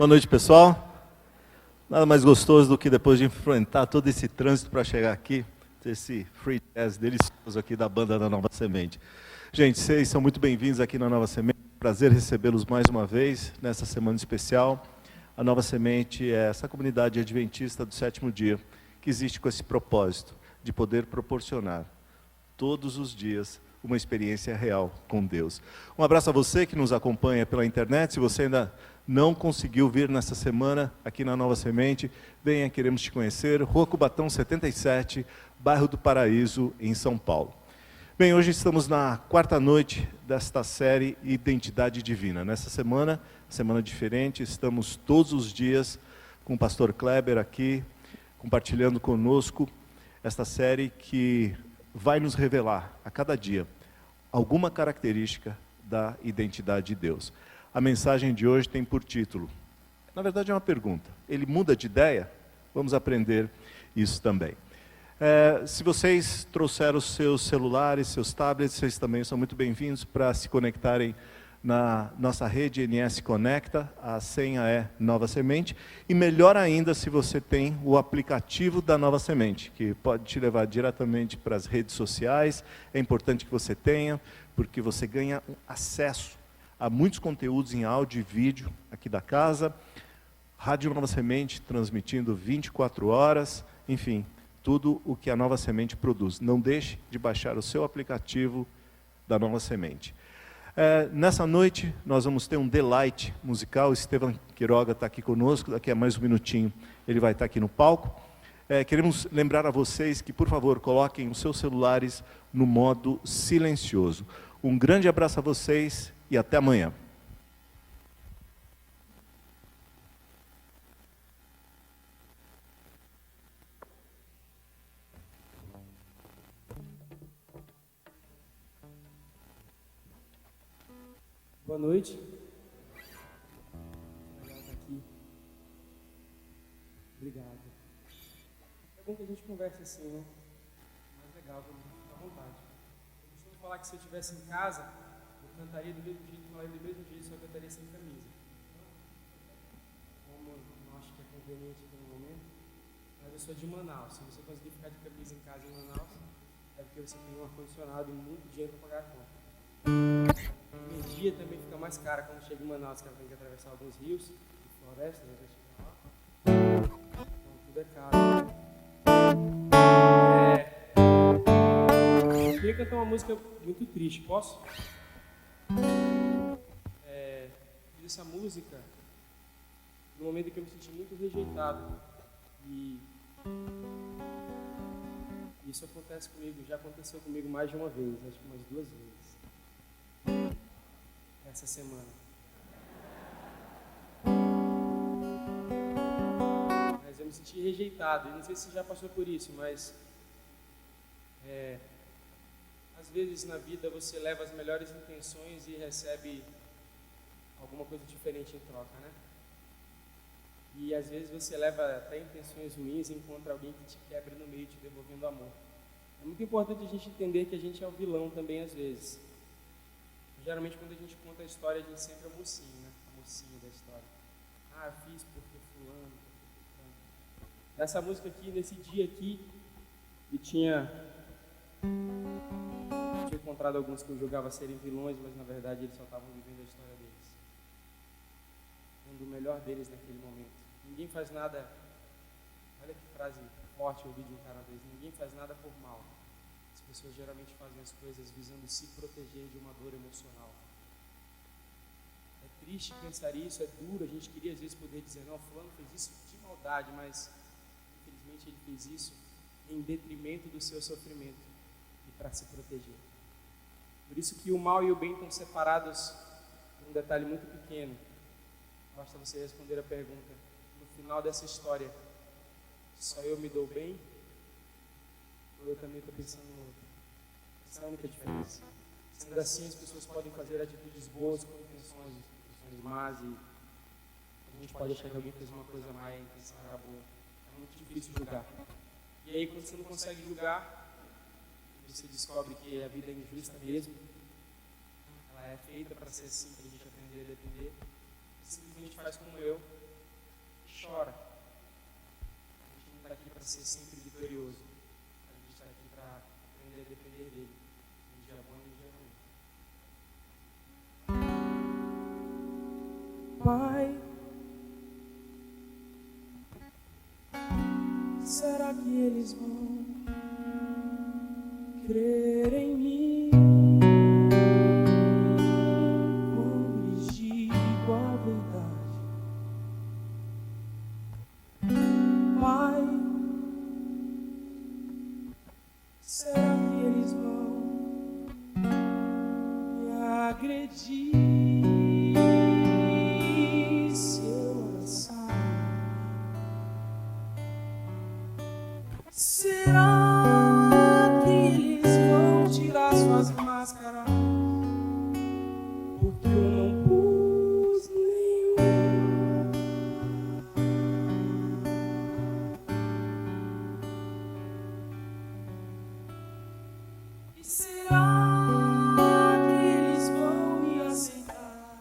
Boa noite, pessoal. Nada mais gostoso do que depois de enfrentar todo esse trânsito para chegar aqui, ter esse free jazz delicioso aqui da banda da Nova Semente. Gente, vocês são muito bem-vindos aqui na Nova Semente. Prazer recebê-los mais uma vez nessa semana especial. A Nova Semente é essa comunidade adventista do sétimo dia, que existe com esse propósito de poder proporcionar todos os dias uma experiência real com Deus. Um abraço a você que nos acompanha pela internet. Se você ainda não conseguiu vir nessa semana aqui na Nova Semente, venha, queremos te conhecer. Rua Cubatão 77, bairro do Paraíso, em São Paulo. Bem, hoje estamos na quarta noite desta série Identidade Divina. Nessa semana diferente, estamos todos os dias com o pastor Kleber aqui, compartilhando conosco esta série que vai nos revelar a cada dia alguma característica da identidade de Deus. A mensagem de hoje tem por título, na verdade é uma pergunta, ele muda de ideia? Vamos aprender isso também. Se vocês trouxeram os seus celulares, seus tablets, vocês também são muito bem-vindos para se conectarem na nossa rede NS Conecta. A senha é Nova Semente, e melhor ainda se você tem o aplicativo da Nova Semente, que pode te levar diretamente para as redes sociais. É importante que você tenha, porque você ganha acesso há muitos conteúdos em áudio e vídeo aqui da casa, Rádio Nova Semente transmitindo 24 horas, enfim, tudo o que a Nova Semente produz. Não deixe de baixar o seu aplicativo da Nova Semente. Nessa noite nós vamos ter um delight musical. O Estevam Quiroga está aqui conosco, daqui a mais um minutinho ele vai estar aqui no palco. Queremos lembrar a vocês que, por favor, coloquem os seus celulares no modo silencioso. Um grande abraço a vocês e até amanhã. Boa noite. Legal estar aqui. Obrigado. É bom que a gente converse assim, né? Mais legal, quando a gente fica à vontade. Eu costumo falar que se eu estivesse em casa, eu cantaria do mesmo jeito, falaria do mesmo jeito, só cantaria sem camisa. Como eu não acho que é conveniente aqui no momento, mas eu sou de Manaus. Se você conseguir ficar de camisa em casa em Manaus, é porque você tem um ar-condicionado e muito dinheiro para pagar a conta. A energia também fica mais cara quando chega em Manaus, que ela tem que atravessar alguns rios e florestas, né, para chegar lá. Então tudo é caro. Eu queria queria cantar uma música muito triste, posso? Fiz essa música no momento em que eu me senti muito rejeitado. E isso acontece comigo, já aconteceu comigo mais de uma vez, acho que umas 2 vezes. Essa semana. Mas eu me senti rejeitado, e não sei se você já passou por isso, mas às vezes na vida você leva as melhores intenções e recebe alguma coisa diferente em troca, né? E às vezes você leva até intenções ruins e encontra alguém que te quebra no meio, te devolvendo amor. É muito importante a gente entender que a gente é o vilão também às vezes. Geralmente quando a gente conta a história, a gente sempre é o mocinho, né? O mocinho da história. Ah, eu fiz porque fulano. Essa música aqui, nesse dia aqui, eu tinha encontrado alguns que eu julgava serem vilões, mas na verdade eles só estavam vivendo a história deles. Do melhor deles naquele momento. Ninguém faz nada, olha que frase forte eu ouvi de um cara desse, ninguém faz nada por mal. As pessoas geralmente fazem as coisas visando se proteger de uma dor emocional. É triste pensar isso, é duro, a gente queria às vezes poder dizer, não, fulano fez isso de maldade, mas infelizmente ele fez isso em detrimento do seu sofrimento e para se proteger. Por isso que o mal e o bem estão separados por um detalhe muito pequeno. Basta você responder a pergunta: no final dessa história, só eu me dou bem? Ou eu também estou pensando no outro? Essa é a única diferença. Sendo assim, as pessoas podem fazer atitudes boas com intenções más, e a gente pode achar que alguém fez uma coisa má e a intenção era boa. É muito difícil julgar. E aí, quando você não consegue julgar, você descobre que a vida é injusta mesmo. Ela é feita para ser assim, para a gente aprender a depender. Simplesmente faz como eu, chora. A gente não está aqui para ser sempre vitorioso. A gente está aqui para aprender a depender dele. No dia bom e no dia ruim. Pai, será que eles vão crer em mim? Será que eles vão me agredir se eu lançar? Será que eles vão tirar suas máscaras? Porque eu não pus nenhuma. E será que eles vão me aceitar?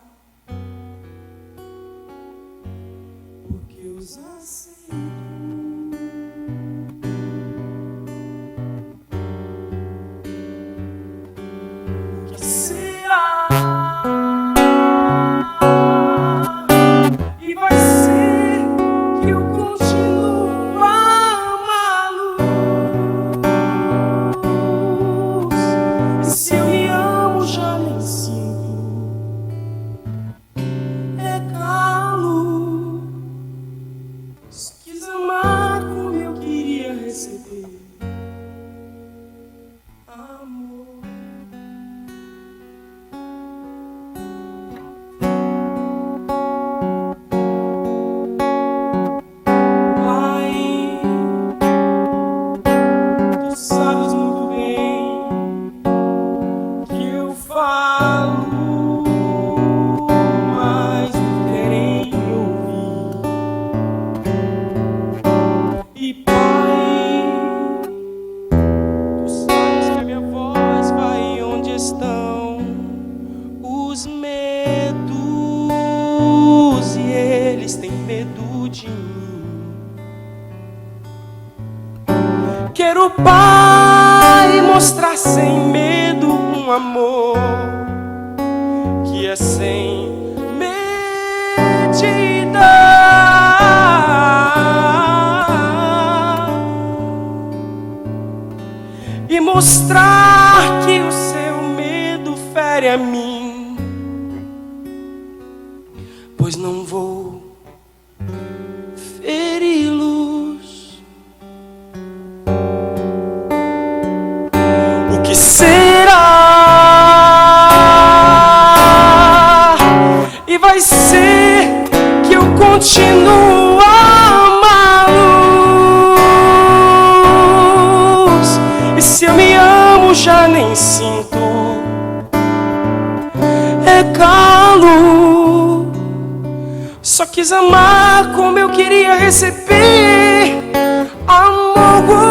Porque eu os aceito. O que será? E vai ser que eu continuo a amá-los. E se eu me amo, já nem sinto. É calo. Se quis amar como eu queria receber amor. Pai, tu sabes muito bem que eu falo, mas não querem ouvir. E Pai, tu sabes que a minha voz vai onde estão os medos, e eles têm medo de mim. Quero, Pai, mostrar sem medo um amor que é sem medida, e mostrar que olhare a mim, pois não vou feri-los. O que será? E vai ser que eu continuo a amá-los. E se eu me amo já nem sinto, é calo. Só quis amar como eu queria receber amor.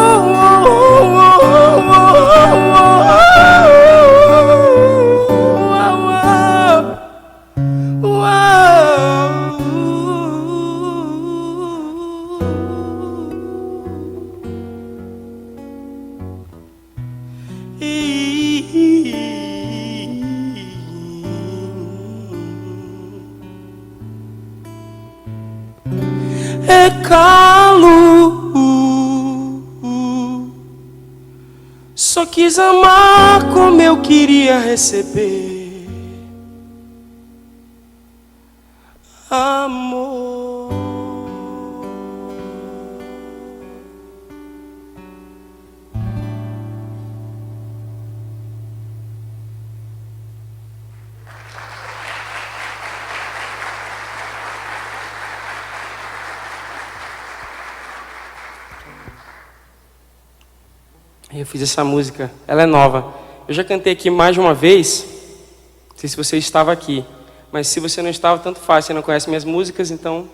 É calo. Só quis amar como eu queria receber amor. Eu fiz essa música, ela é nova. Eu já cantei aqui mais de uma vez. Não sei se você estava aqui, mas se você não estava, tanto faz. Você não conhece minhas músicas, então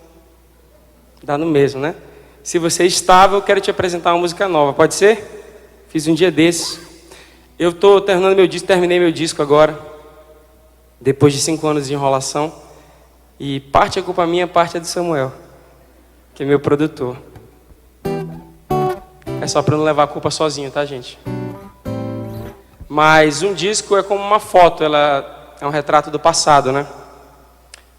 dá no mesmo, né? Se você estava, eu quero te apresentar uma música nova, pode ser? Fiz um dia desses. Eu estou terminando meu disco, terminei meu disco agora, depois de 5 anos de enrolação. E parte é culpa minha, parte é do Samuel, que é meu produtor. É só para não levar a culpa sozinho, tá, gente? Mas um disco é como uma foto, ela é um retrato do passado, né?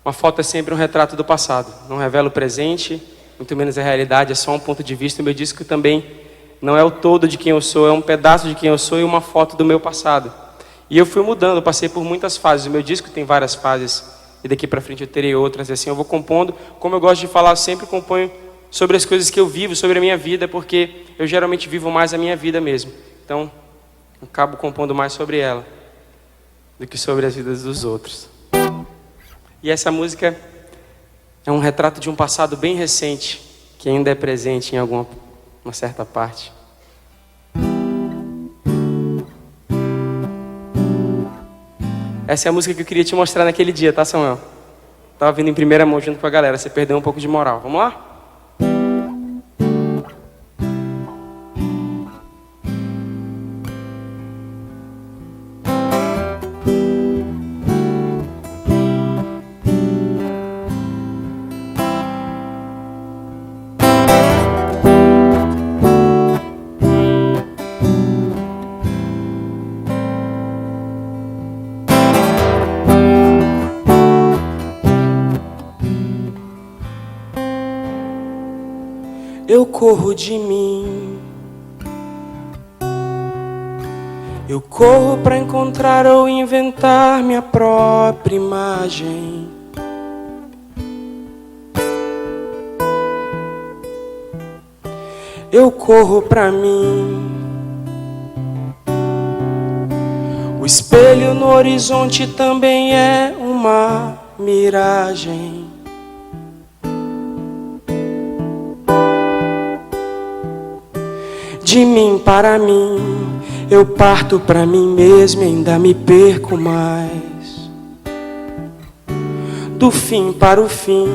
Uma foto é sempre um retrato do passado. Não revela o presente, muito menos a realidade, é só um ponto de vista. O meu disco também não é o todo de quem eu sou, é um pedaço de quem eu sou e uma foto do meu passado. E eu fui mudando, eu passei por muitas fases. O meu disco tem várias fases, e daqui para frente eu terei outras. E assim eu vou compondo, como eu gosto de falar, eu sempre componho sobre as coisas que eu vivo, sobre a minha vida, porque eu geralmente vivo mais a minha vida mesmo. Então, eu acabo compondo mais sobre ela do que sobre as vidas dos outros. E essa música é um retrato de um passado bem recente, que ainda é presente em uma certa parte. Essa é a música que eu queria te mostrar naquele dia, tá, Samuel? Tava vindo em primeira mão junto com a galera, você perdeu um pouco de moral. Vamos lá? Eu corro de mim, eu corro para encontrar ou inventar minha própria imagem. Eu corro para mim, o espelho no horizonte também é uma miragem. De mim para mim, eu parto para mim mesmo e ainda me perco mais. Do fim para o fim,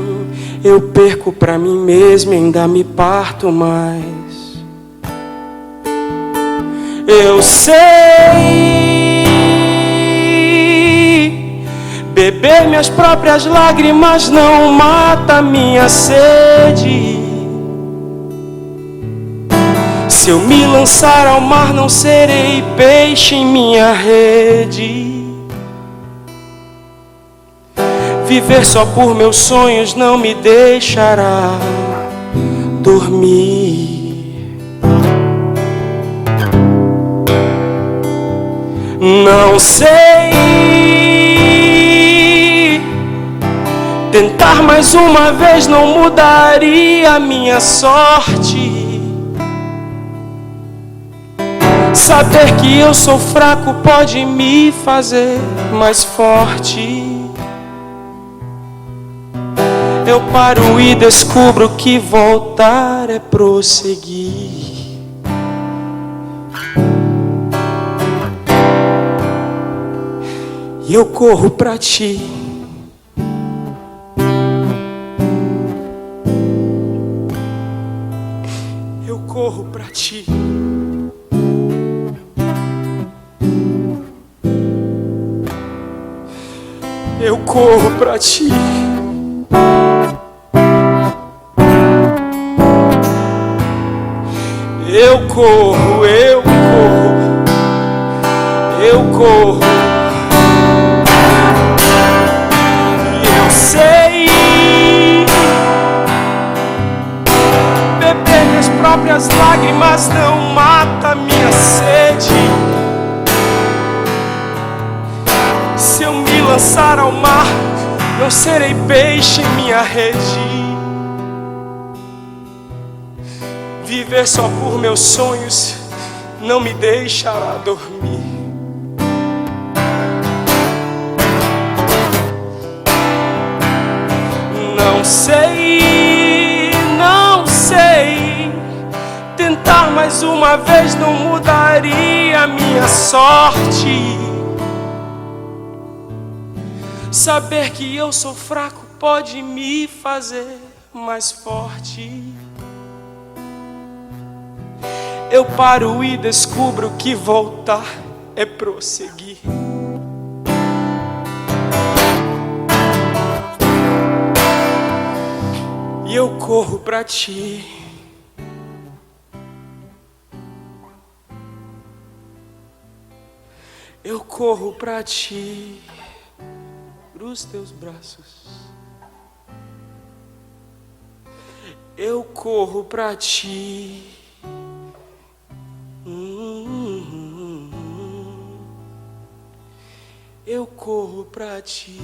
eu perco para mim mesmo e ainda me parto mais. Eu sei, beber minhas próprias lágrimas não mata minha sede. Se eu me lançar ao mar, não serei peixe em minha rede. Viver só por meus sonhos não me deixará dormir. Não sei Tentar mais uma vez não mudaria a minha sorte. Saber que eu sou fraco pode me fazer mais forte. Eu paro e descubro que voltar é prosseguir. E eu corro pra ti. Eu corro pra ti. Eu corro pra ti. Eu corro, eu corro, eu corro. E eu sei beber minhas próprias lágrimas não mata minha sede. Se eu me lançar ao mar, não serei peixe em minha rede. Viver só por meus sonhos não me deixará dormir. Não sei, não sei. Tentar mais uma vez não mudaria a minha sorte. Saber que eu sou fraco pode me fazer mais forte. Eu paro e descubro que voltar é prosseguir. E eu corro pra ti. Eu corro pra ti. Cruza teus braços. Eu corro pra ti. Eu corro pra ti.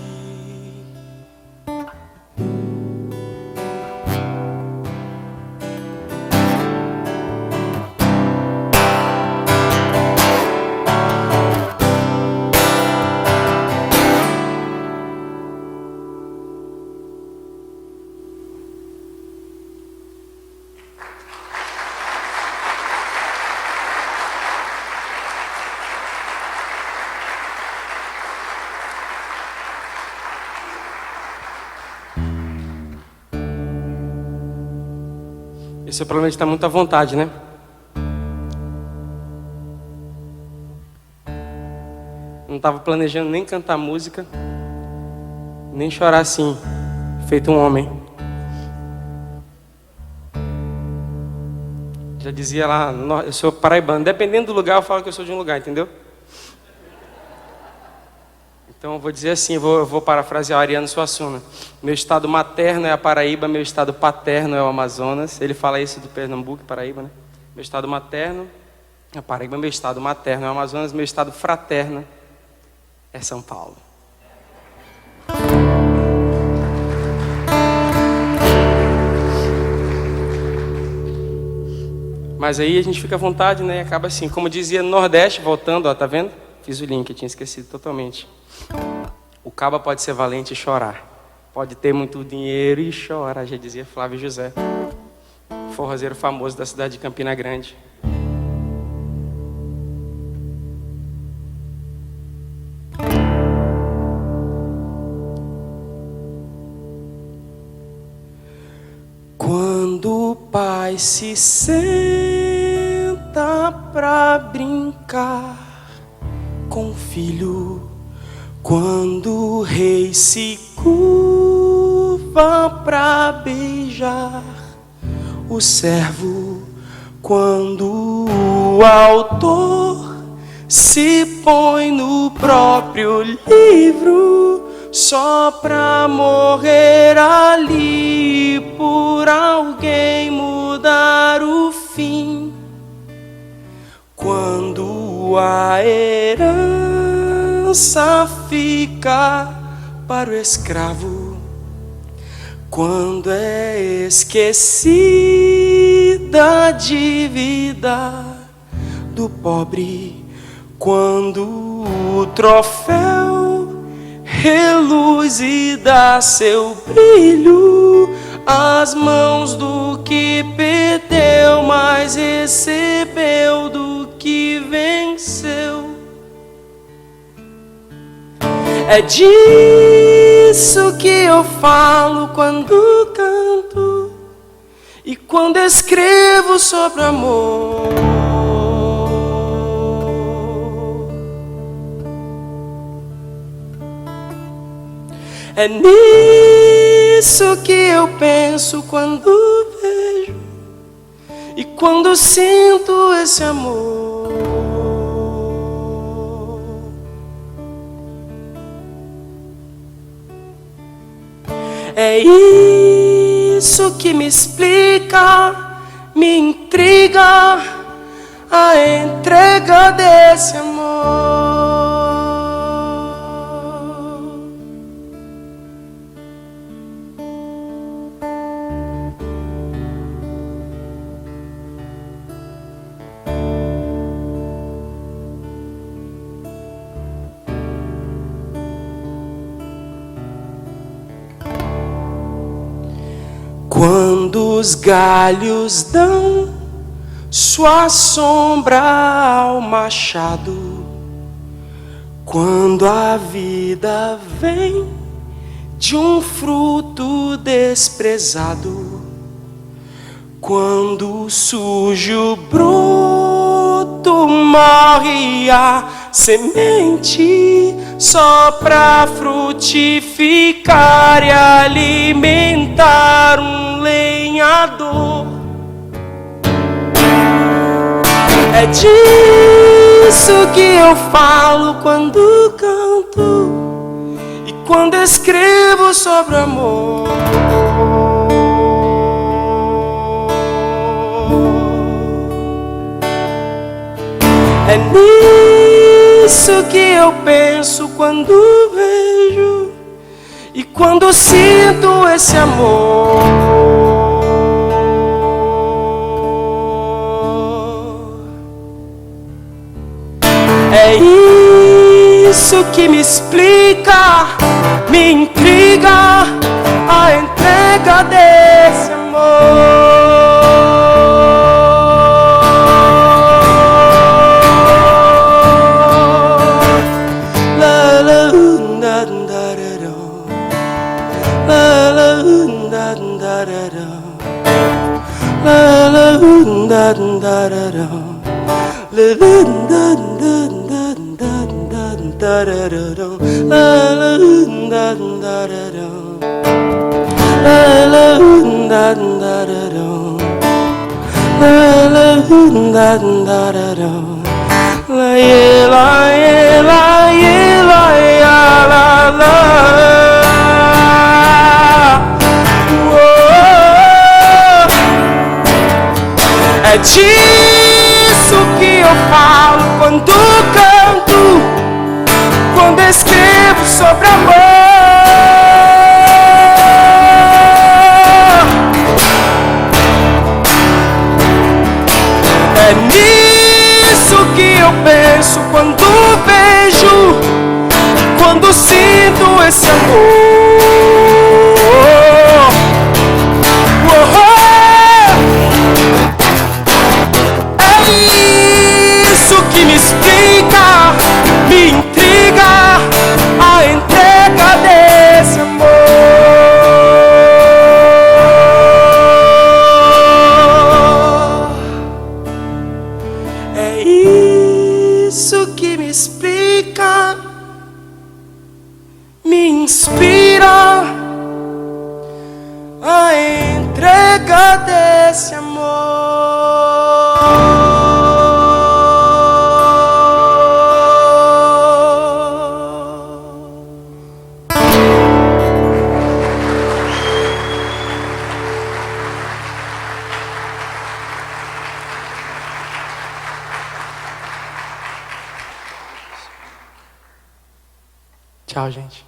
Esse é o problema de estar muito à vontade, né? Não estava planejando nem cantar música, nem chorar assim, feito um homem. Já dizia lá, eu sou paraibano. Dependendo do lugar, eu falo que eu sou de um lugar, entendeu? Então eu vou dizer assim, eu vou parafrasear o Ariano Suassuna. Meu estado materno é a Paraíba, meu estado paterno é o Amazonas. Ele fala isso do Pernambuco, Paraíba, né? Meu estado materno é a Paraíba, meu estado materno é o Amazonas, meu estado fraterno é São Paulo. Mas aí a gente fica à vontade, né? Acaba assim, como dizia no Nordeste, voltando, ó, tá vendo? Fiz o link, eu tinha esquecido totalmente. O caba pode ser valente e chorar. Pode ter muito dinheiro e chora, já dizia Flávio José, forrozeiro famoso da cidade de Campina Grande. Quando o pai se senta pra brincar com o filho, quando o rei se curva pra beijar o servo, quando o autor se põe no próprio livro só pra morrer ali por alguém mudar o fim, quando a herança fica para o escravo quando é esquecida a dívida do pobre, quando o troféu reluz e dá seu brilho às mãos do que perdeu, mas recebeu do que venceu. É disso que eu falo quando canto e quando escrevo sobre amor. É nisso que eu penso quando vejo e quando sinto esse amor. É isso que me explica, me intriga a entrega desse amor. Quando os galhos dão sua sombra ao machado, quando a vida vem de um fruto desprezado, quando o sujo broto morre a semente só pra frutificar e alimentar um lenhador. É disso que eu falo quando canto e quando escrevo sobre amor. É nisso que eu penso quando vejo e quando sinto esse amor. É isso que me explica, me intriga a entrega desse amor. É disso que eu falo quando canto, quando escrevo sobre amor. É nisso que eu penso quando vejo, quando sinto esse amor. Que me explica, me intriga a entrega desse amor. É isso que me explica, me inspira a entrega desse amor. Tchau, gente.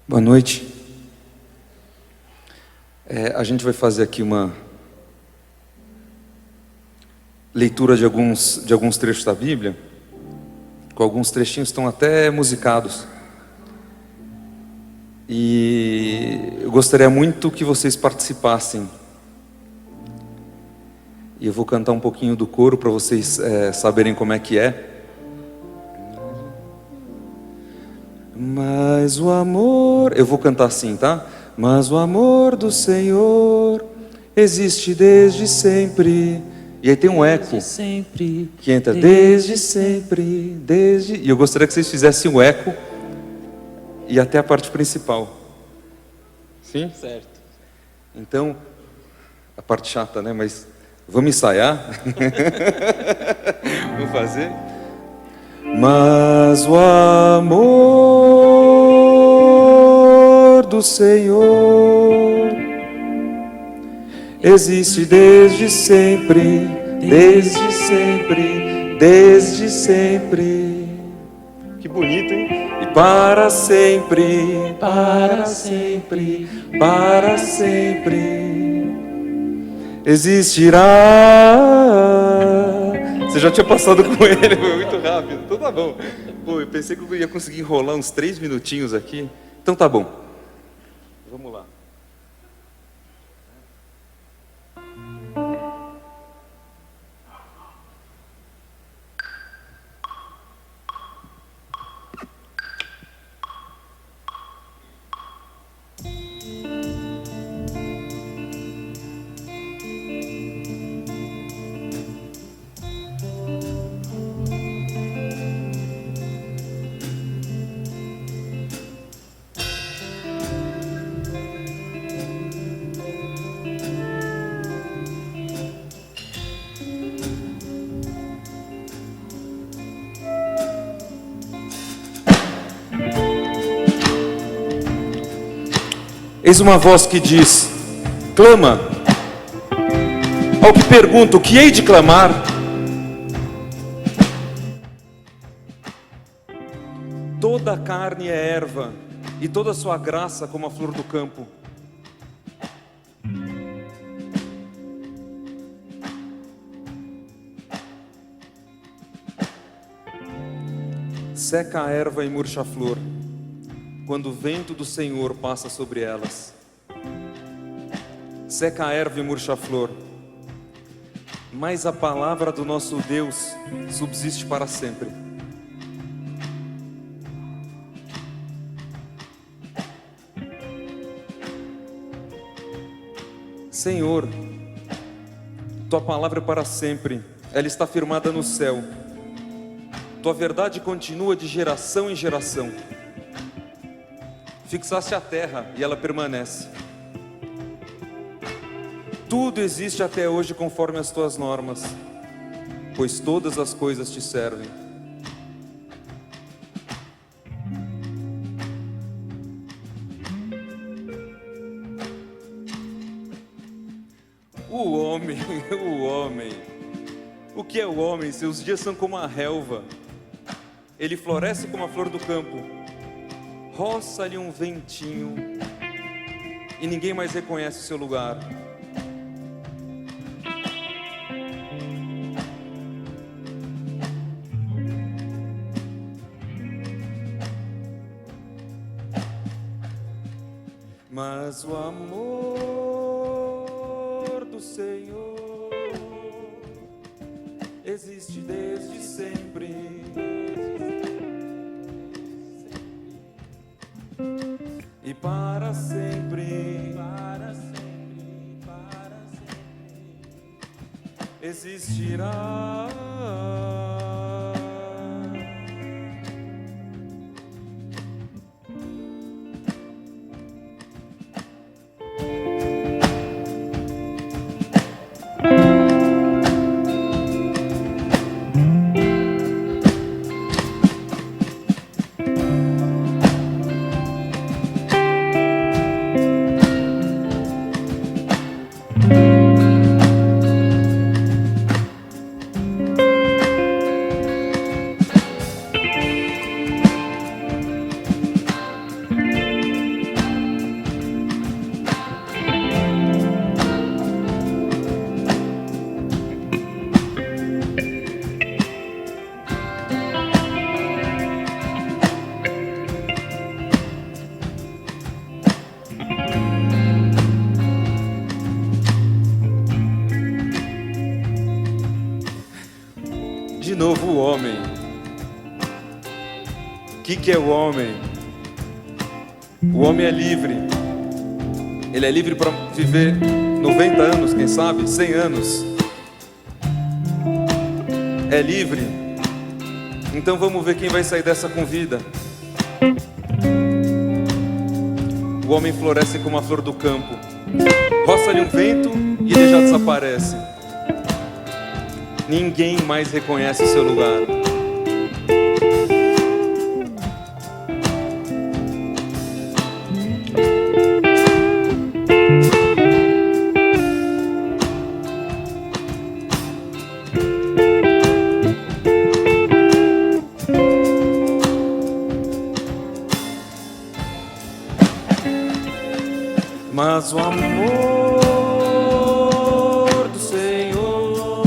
Boa noite. A gente vai fazer aqui uma leitura de alguns trechos da Bíblia, com alguns trechinhos que estão até musicados. E eu gostaria muito que vocês participassem. E eu vou cantar um pouquinho do coro para vocês saberem como é que é. Mas o amor, eu vou cantar assim, tá? Mas o amor do Senhor existe desde sempre. E aí tem um eco que entra desde sempre, desde. E eu gostaria que vocês fizessem o eco e até a parte principal. Sim? Certo. Então, a parte chata, né? Mas vamos ensaiar? Vamos fazer? Mas o amor do Senhor existe desde sempre, desde sempre, desde sempre. Que bonito, hein? E para sempre, para sempre, para sempre existirá. Você já tinha passado com ele, foi muito rápido. Então tá bom. Pô, eu pensei que eu ia conseguir enrolar uns 3 minutinhos aqui. Então tá bom. Vamos lá. Eis uma voz que diz: clama. Ao que pergunto, o que hei de clamar? Toda a carne é erva, e toda a sua graça como a flor do campo. Seca a erva e murcha a flor, quando o vento do Senhor passa sobre elas. Seca a erva e murcha a flor, mas a palavra do nosso Deus subsiste para sempre. Senhor, tua palavra é para sempre, ela está firmada no céu. Tua verdade continua de geração em geração. Fixaste a terra e ela permanece. Tudo existe até hoje conforme as tuas normas, pois todas as coisas te servem. O homem, o que é o homem? Seus dias são como a relva, ele floresce como a flor do campo. Roça-lhe um ventinho e ninguém mais reconhece o seu lugar. Mas o amor do Senhor existe desde sempre. E para sempre, para sempre, para sempre existirá. De novo o homem. O que é o homem? O homem é livre. Ele é livre para viver 90 anos, quem sabe, 100 anos. É livre. Então vamos ver quem vai sair dessa com vida. O homem floresce como a flor do campo. Roça-lhe um vento e ele já desaparece. Ninguém mais reconhece o seu lugar. Mas o amor do Senhor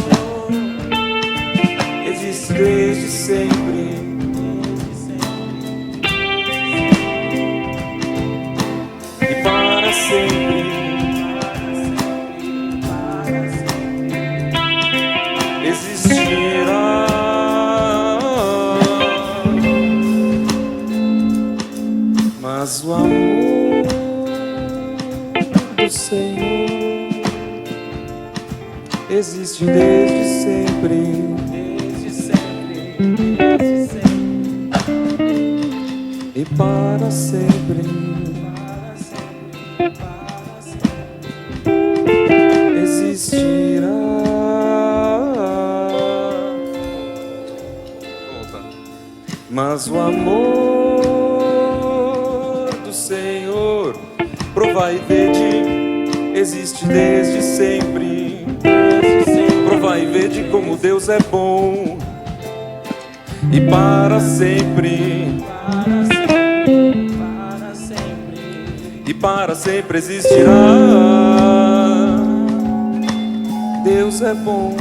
existe desde sempre, e para sempre existirá. Mas o amor do Senhor existe desde sempre, e para sempre existirá. Mas o amor do Senhor, provai e vede, existe desde sempre. Provai e vede como Deus é bom, e para sempre, e para sempre existirá. Deus é bom.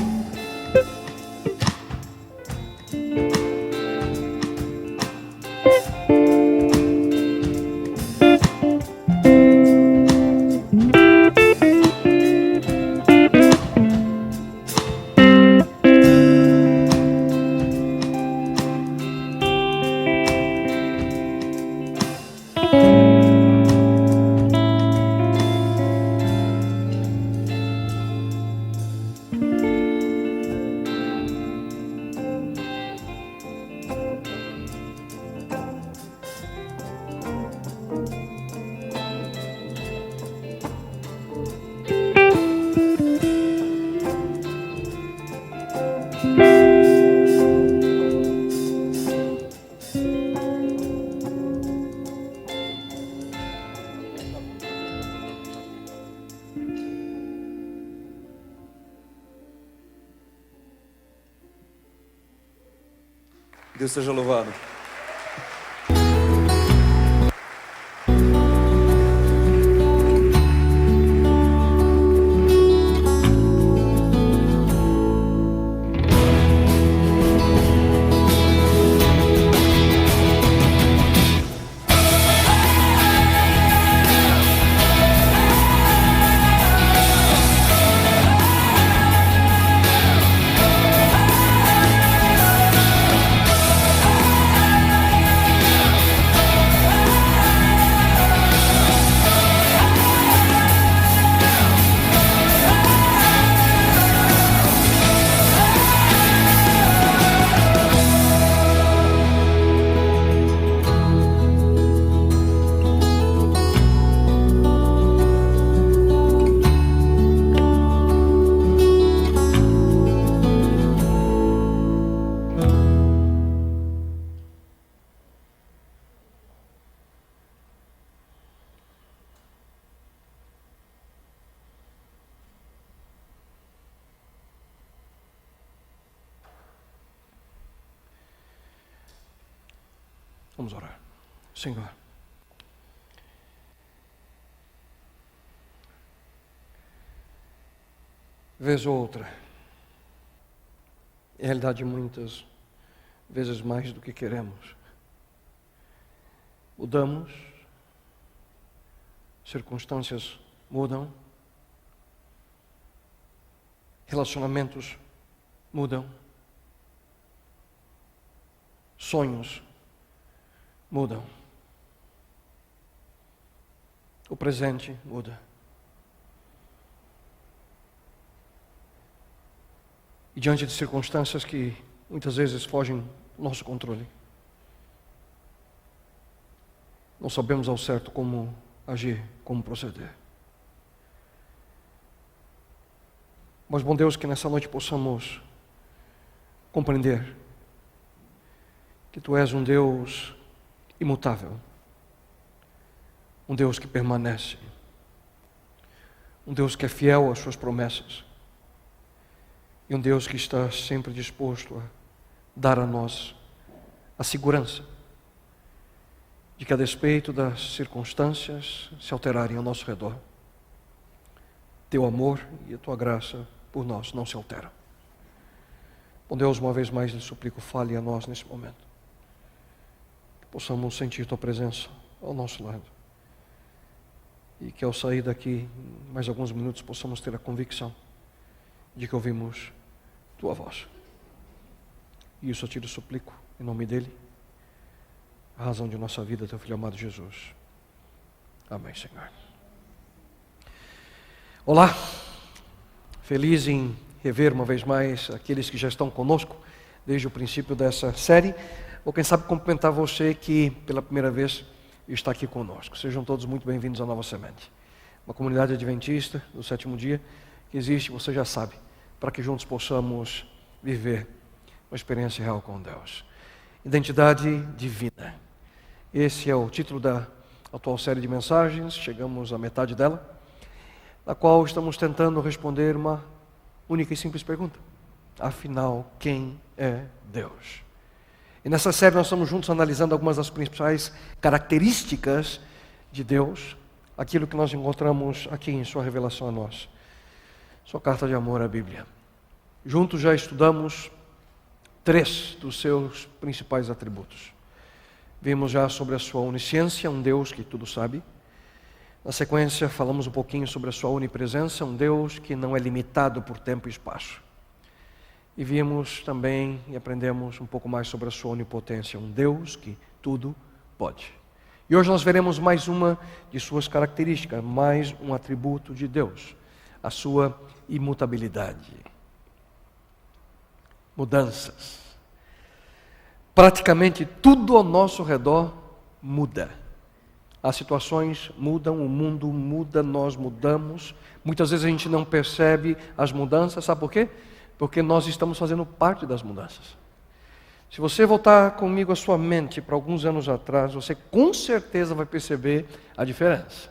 Deus seja louvado. Vamos orar. Senhor, vez ou outra, em realidade muitas vezes mais do que queremos, mudamos, circunstâncias mudam, relacionamentos mudam, sonhos mudam. O presente muda. E diante de circunstâncias que muitas vezes fogem do nosso controle, não sabemos ao certo como agir, como proceder. Mas, bom Deus, que nessa noite possamos compreender que Tu és um Deus imutável, um Deus que permanece, um Deus que é fiel às Suas promessas e um Deus que está sempre disposto a dar a nós a segurança de que, a despeito das circunstâncias se alterarem ao nosso redor, Teu amor e a Tua graça por nós não se alteram. Bom Deus, uma vez mais lhe suplico, fale a nós nesse momento, que possamos sentir Tua presença ao nosso lado e que ao sair daqui, em mais alguns minutos, possamos ter a convicção de que ouvimos Tua voz. E isso eu te suplico, em nome dEle, a razão de nossa vida, Teu Filho amado Jesus. Amém, Senhor. Olá, feliz em rever uma vez mais aqueles que já estão conosco desde o princípio dessa série, ou quem sabe cumprimentar você que pela primeira vez está aqui conosco. Sejam todos muito bem-vindos à Nova Semente, uma comunidade adventista do sétimo dia que existe, você já sabe, para que juntos possamos viver uma experiência real com Deus. Identidade divina. Esse é o título da atual série de mensagens, chegamos à metade dela, na qual estamos tentando responder uma única e simples pergunta: afinal, quem é Deus? E nessa série nós estamos juntos analisando algumas das principais características de Deus, aquilo que nós encontramos aqui em Sua revelação a nós, Sua carta de amor à Bíblia. Juntos já estudamos 3 dos seus principais atributos. Vimos já sobre a Sua onisciência, um Deus que tudo sabe. Na sequência, falamos um pouquinho sobre a Sua onipresença, um Deus que não é limitado por tempo e espaço. E vimos também e aprendemos um pouco mais sobre a Sua onipotência, um Deus que tudo pode. E hoje nós veremos mais uma de Suas características, mais um atributo de Deus, a Sua imutabilidade. Mudanças. Praticamente tudo ao nosso redor muda. As situações mudam, o mundo muda, nós mudamos. Muitas vezes a gente não percebe as mudanças, sabe por quê? Porque nós estamos fazendo parte das mudanças. Se você voltar comigo a sua mente para alguns anos atrás, você com certeza vai perceber a diferença.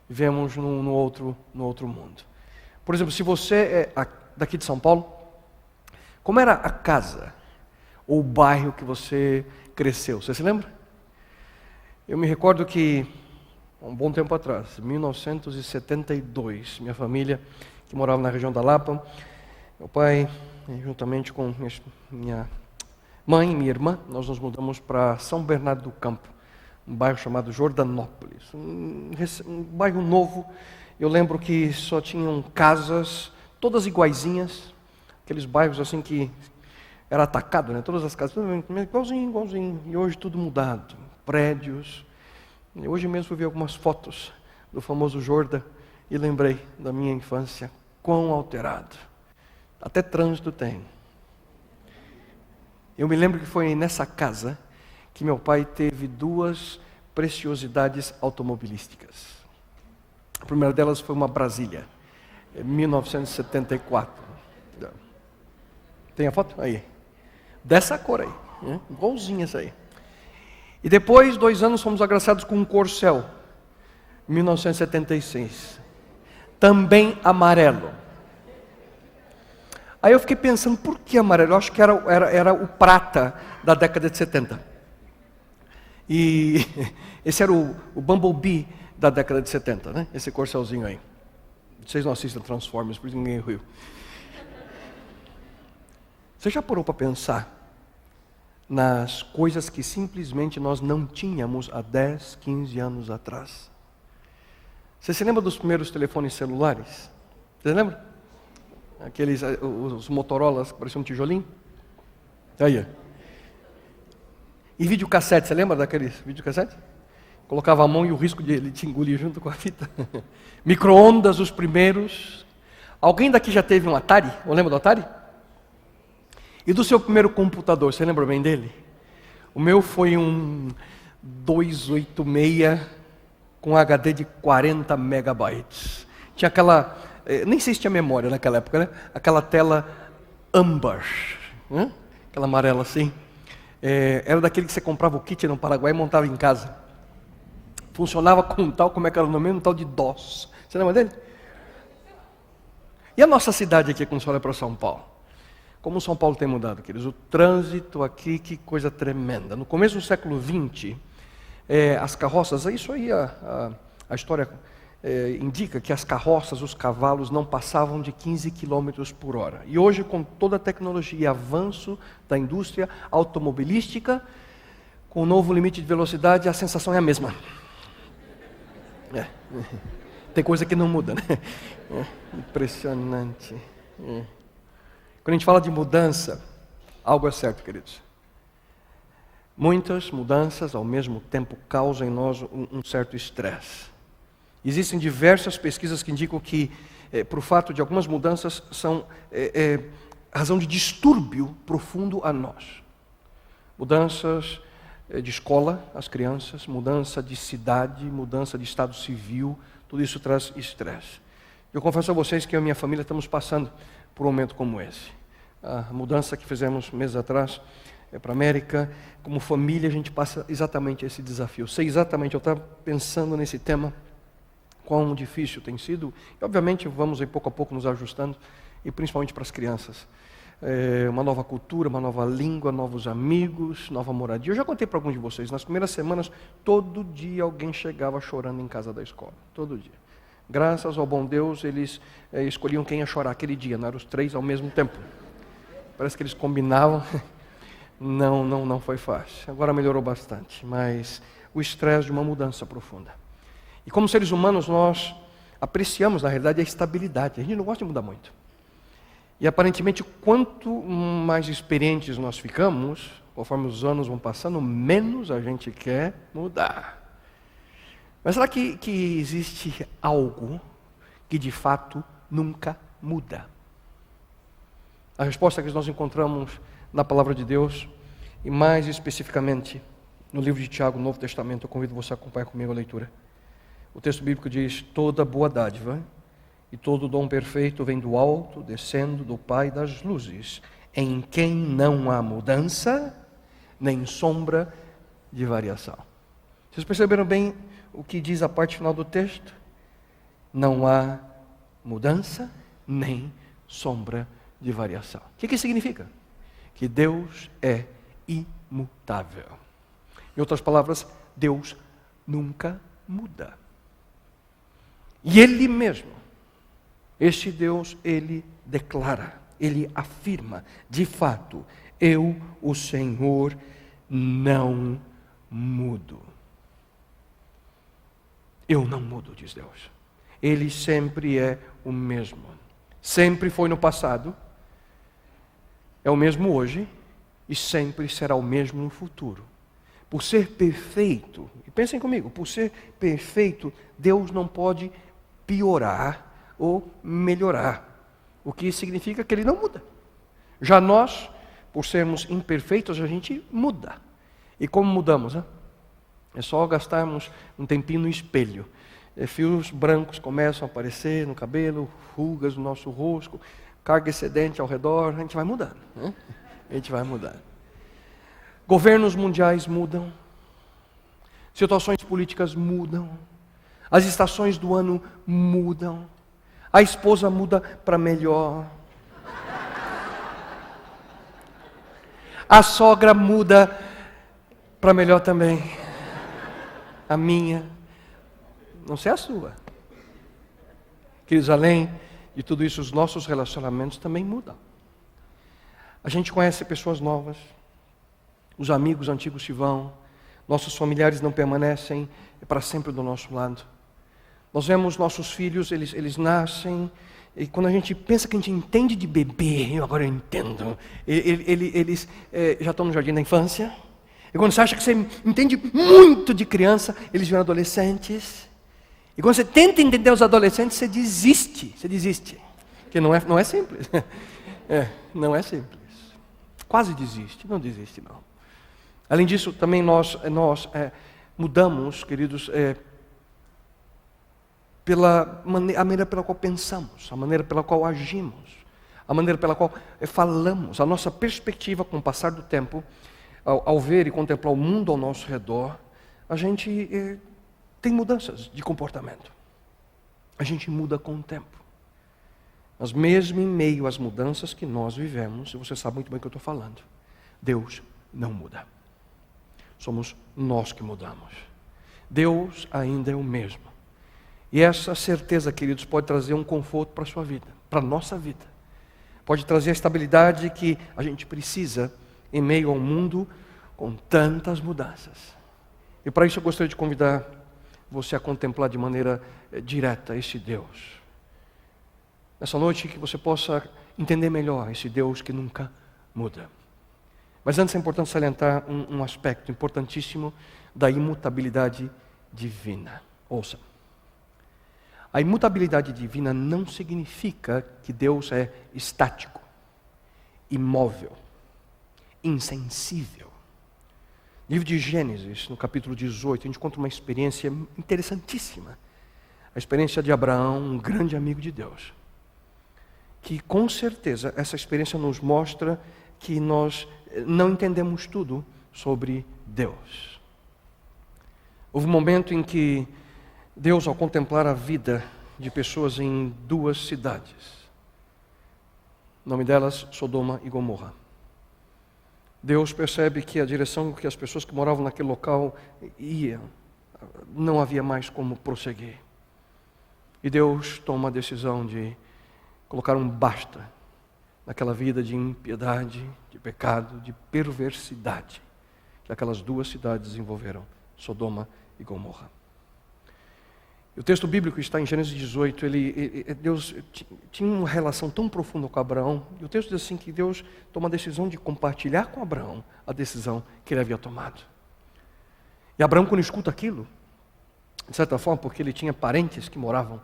Vivemos no outro mundo. Por exemplo, se você é daqui de São Paulo, como era a casa ou o bairro que você cresceu? Você se lembra? Eu me recordo que, um bom tempo atrás, em 1972, minha família, que morava na região da Lapa, meu pai, juntamente com minha mãe e minha irmã, nós nos mudamos para São Bernardo do Campo, um bairro chamado Jordanópolis, um bairro novo. Eu lembro que só tinham casas, todas iguaizinhas, aqueles bairros assim que era atacado, né? Todas as casas, igualzinho, e hoje tudo mudado. Prédios. Hoje mesmo fui ver algumas fotos do famoso Jordan e lembrei da minha infância, quão alterado. Até trânsito tem. Eu me lembro que foi nessa casa que meu pai teve 2 preciosidades automobilísticas. A primeira delas foi uma Brasília, em 1974. Tem a foto? Aí. Dessa cor aí, né? Igualzinha essa aí. E depois, 2 anos, fomos agraciados com um Corcel, 1976, também amarelo. Aí eu fiquei pensando, por que amarelo? Eu acho que era o prata da década de 70. E esse era o Bumblebee da década de 70, né? Esse Corcelzinho aí. Vocês não assistem Transformers, por isso ninguém riu. Você já parou para pensar nas coisas que simplesmente nós não tínhamos há 10, 15 anos atrás? Você se lembra dos primeiros telefones celulares? Você lembra? Aqueles, os Motorolas que pareciam um tijolinho? Aí. E videocassete, você lembra daqueles videocassete? Colocava a mão e o risco de ele te engolir junto com a fita. Micro-ondas, os primeiros. Alguém daqui já teve um Atari? Ou lembra do Atari? E do seu primeiro computador, você lembra bem dele? O meu foi um 286 com HD de 40 megabytes. Tinha aquela, nem sei se tinha memória naquela época, né? Aquela tela âmbar, né? Aquela amarela assim. Era daquele que você comprava o kit no Paraguai e montava em casa. Funcionava com um tal, como é que era o nome? Um tal de DOS. Você lembra dele? E a nossa cidade aqui, quando você olha para São Paulo? Como São Paulo tem mudado, queridos? O trânsito aqui, que coisa tremenda. No começo do século XX, as carroças, isso aí a história indica que as carroças, os cavalos não passavam de 15 km por hora. E hoje, com toda a tecnologia e avanço da indústria automobilística, com o novo limite de velocidade, a sensação é a mesma. Tem coisa que não muda, né? Impressionante. Quando a gente fala de mudança, algo é certo, queridos. Muitas mudanças, ao mesmo tempo, causam em nós um certo estresse. Existem diversas pesquisas que indicam que, por fato de algumas mudanças, são razão de distúrbio profundo a nós. Mudanças de escola, as crianças, mudança de cidade, mudança de estado civil, tudo isso traz estresse. Eu confesso a vocês que eu e a minha família estamos passando por um momento como esse. A mudança que fizemos meses atrás para a América, como família a gente passa exatamente esse desafio. Sei exatamente, eu estava pensando nesse tema, quão difícil tem sido, e obviamente vamos aí pouco a pouco nos ajustando, e principalmente para as crianças. Uma nova cultura, uma nova língua, novos amigos, nova moradia. Eu já contei para alguns de vocês, nas primeiras semanas, todo dia alguém chegava chorando em casa da escola, todo dia. Graças ao bom Deus, eles escolhiam quem ia chorar aquele dia, não eram os 3 ao mesmo tempo. Parece que eles combinavam. Não foi fácil. Agora melhorou bastante, mas o estresse de uma mudança profunda. E como seres humanos, nós apreciamos, na realidade, a estabilidade. A gente não gosta de mudar muito. E aparentemente, quanto mais experientes nós ficamos, conforme os anos vão passando, menos a gente quer mudar. Mas será que existe algo que de fato nunca muda? A resposta que nós encontramos na palavra de Deus, e mais especificamente no livro de Tiago, no Novo Testamento. Eu convido você a acompanhar comigo a leitura. O texto bíblico diz: toda boa dádiva e todo dom perfeito vem do alto, descendo do Pai das luzes, em quem não há mudança, nem sombra de variação. Vocês perceberam bem o que diz a parte final do texto? Não há mudança, nem sombra de variação. O que significa? Que Deus é imutável. Em outras palavras, Deus nunca muda. E Ele mesmo, este Deus, Ele declara, Ele afirma, de fato, eu, o Senhor, não mudo. Eu não mudo, diz Deus. Ele sempre é o mesmo. Sempre foi no passado, é o mesmo hoje e sempre será o mesmo no futuro. Por ser perfeito, e pensem comigo, por ser perfeito, Deus não pode piorar ou melhorar, o que significa que Ele não muda. Já nós, por sermos imperfeitos, a gente muda. E como mudamos? Né? É só gastarmos um tempinho no espelho. Fios brancos começam a aparecer no cabelo, rugas no nosso rosto, carga excedente ao redor, a gente vai mudando. Né? A gente vai mudando. Governos mundiais mudam, situações políticas mudam, as estações do ano mudam, a esposa muda para melhor, a sogra muda para melhor também, a minha, não sei a sua. Queridos, além de tudo isso, os nossos relacionamentos também mudam. A gente conhece pessoas novas, os amigos antigos se vão, nossos familiares não permanecem para sempre do nosso lado. Nós vemos nossos filhos, eles nascem, e quando a gente pensa que a gente entende de bebê, agora eu entendo, eles já estão no jardim da infância, E quando você acha que você entende muito de criança, eles viram adolescentes. E quando você tenta entender os adolescentes, você desiste. Porque não é simples. Não é simples. Quase desiste, não desiste não. Além disso, também nós mudamos, queridos, a maneira pela qual pensamos, a maneira pela qual agimos, a maneira pela qual falamos, a nossa perspectiva com o passar do tempo, ao ver e contemplar o mundo ao nosso redor, a gente tem mudanças de comportamento. A gente muda com o tempo. Mas mesmo em meio às mudanças que nós vivemos, e você sabe muito bem o que eu estou falando, Deus não muda. Somos nós que mudamos. Deus ainda é o mesmo. E essa certeza, queridos, pode trazer um conforto para a sua vida, para a nossa vida. Pode trazer a estabilidade que a gente precisa em meio a um mundo com tantas mudanças. E para isso eu gostaria de convidar você a contemplar de maneira direta esse Deus. Nessa noite que você possa entender melhor esse Deus que nunca muda. Mas antes é importante salientar um aspecto importantíssimo da imutabilidade divina. Ouça. A imutabilidade divina não significa que Deus é estático, imóvel, insensível. No livro de Gênesis, no capítulo 18, a gente conta uma experiência interessantíssima. A experiência de Abraão, um grande amigo de Deus. Que com certeza essa experiência nos mostra que nós não entendemos tudo sobre Deus. Houve um momento em que Deus, ao contemplar a vida de pessoas em 2 cidades, o nome delas Sodoma e Gomorra, Deus percebe que a direção que as pessoas que moravam naquele local iam, não havia mais como prosseguir. E Deus toma a decisão de colocar um basta naquela vida de impiedade, de pecado, de perversidade que aquelas 2 cidades desenvolveram, Sodoma e Gomorra. O texto bíblico está em Gênesis 18, Deus tinha uma relação tão profunda com Abraão, e o texto diz assim que Deus toma a decisão de compartilhar com Abraão a decisão que ele havia tomado. E Abraão, quando escuta aquilo, de certa forma, porque ele tinha parentes que moravam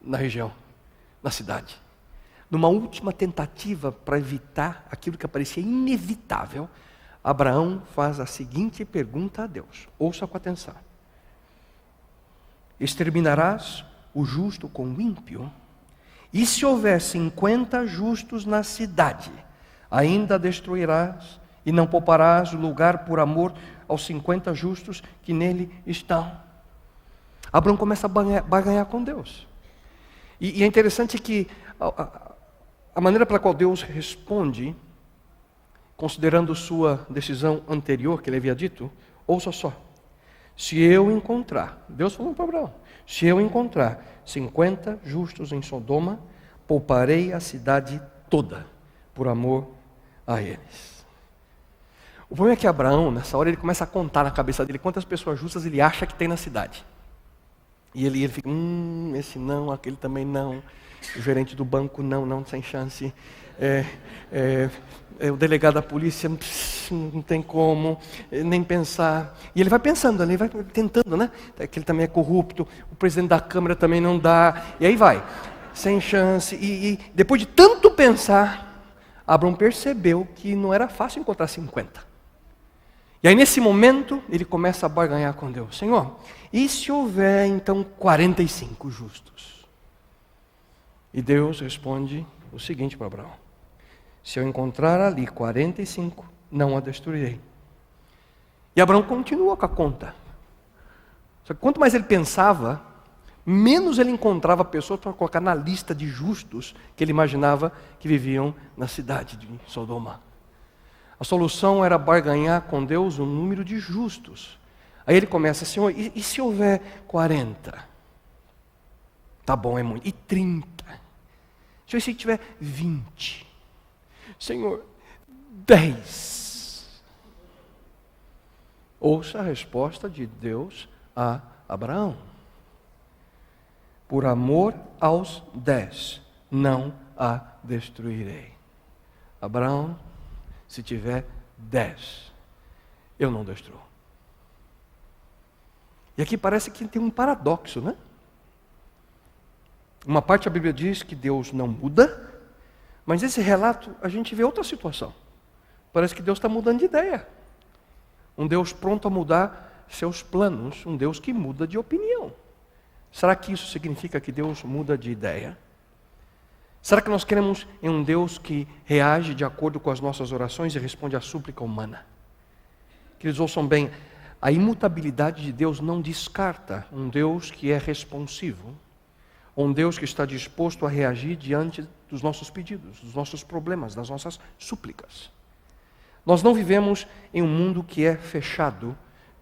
na região, na cidade, numa última tentativa para evitar aquilo que parecia inevitável, Abraão faz a seguinte pergunta a Deus. Ouça com atenção. Exterminarás o justo com o ímpio? E se houver 50 justos na cidade, ainda destruirás e não pouparás o lugar por amor aos 50 justos que nele estão? Abraão começa a barganhar com Deus. E é interessante que a maneira pela qual Deus responde, considerando sua decisão anterior que ele havia dito, ouça só. Se eu encontrar, Deus falou para Abraão, se eu encontrar 50 justos em Sodoma, pouparei a cidade toda, por amor a eles. O problema é que Abraão, nessa hora, ele começa a contar na cabeça dele quantas pessoas justas ele acha que tem na cidade. E ele fica, esse não, aquele também não, o gerente do banco não, sem chance. O delegado da polícia, não tem como, nem pensar. E ele vai pensando, ele vai tentando, né? Que ele também é corrupto, o presidente da Câmara também não dá, e aí vai, sem chance. E depois de tanto pensar, Abraão percebeu que não era fácil encontrar 50. E aí nesse momento, ele começa a barganhar com Deus. Senhor, e se houver então 45 justos? E Deus responde o seguinte para Abraão. Se eu encontrar ali 45, não a destruirei. E Abraão continua com a conta. Só que quanto mais ele pensava, menos ele encontrava pessoas para colocar na lista de justos que ele imaginava que viviam na cidade de Sodoma. A solução era barganhar com Deus o número de justos. Aí ele começa, Senhor, e se houver 40? Tá bom, é muito. E 30? Senhor, e se tiver 20? Senhor, 10. Ouça a resposta de Deus a Abraão. Por amor aos 10, não a destruirei. Abraão, se tiver 10. eu não destruo. E aqui parece que tem um paradoxo, né? Uma parte a Bíblia diz que Deus não muda, mas nesse relato a gente vê outra situação. Parece que Deus está mudando de ideia. Um Deus pronto a mudar seus planos, um Deus que muda de opinião. Será que isso significa que Deus muda de ideia? Será que nós queremos em um Deus que reage de acordo com as nossas orações e responde à súplica humana? Queridos, ouçam bem, a imutabilidade de Deus não descarta um Deus que é responsivo, um Deus que está disposto a reagir diante dos nossos pedidos, dos nossos problemas, das nossas súplicas. Nós não vivemos em um mundo que é fechado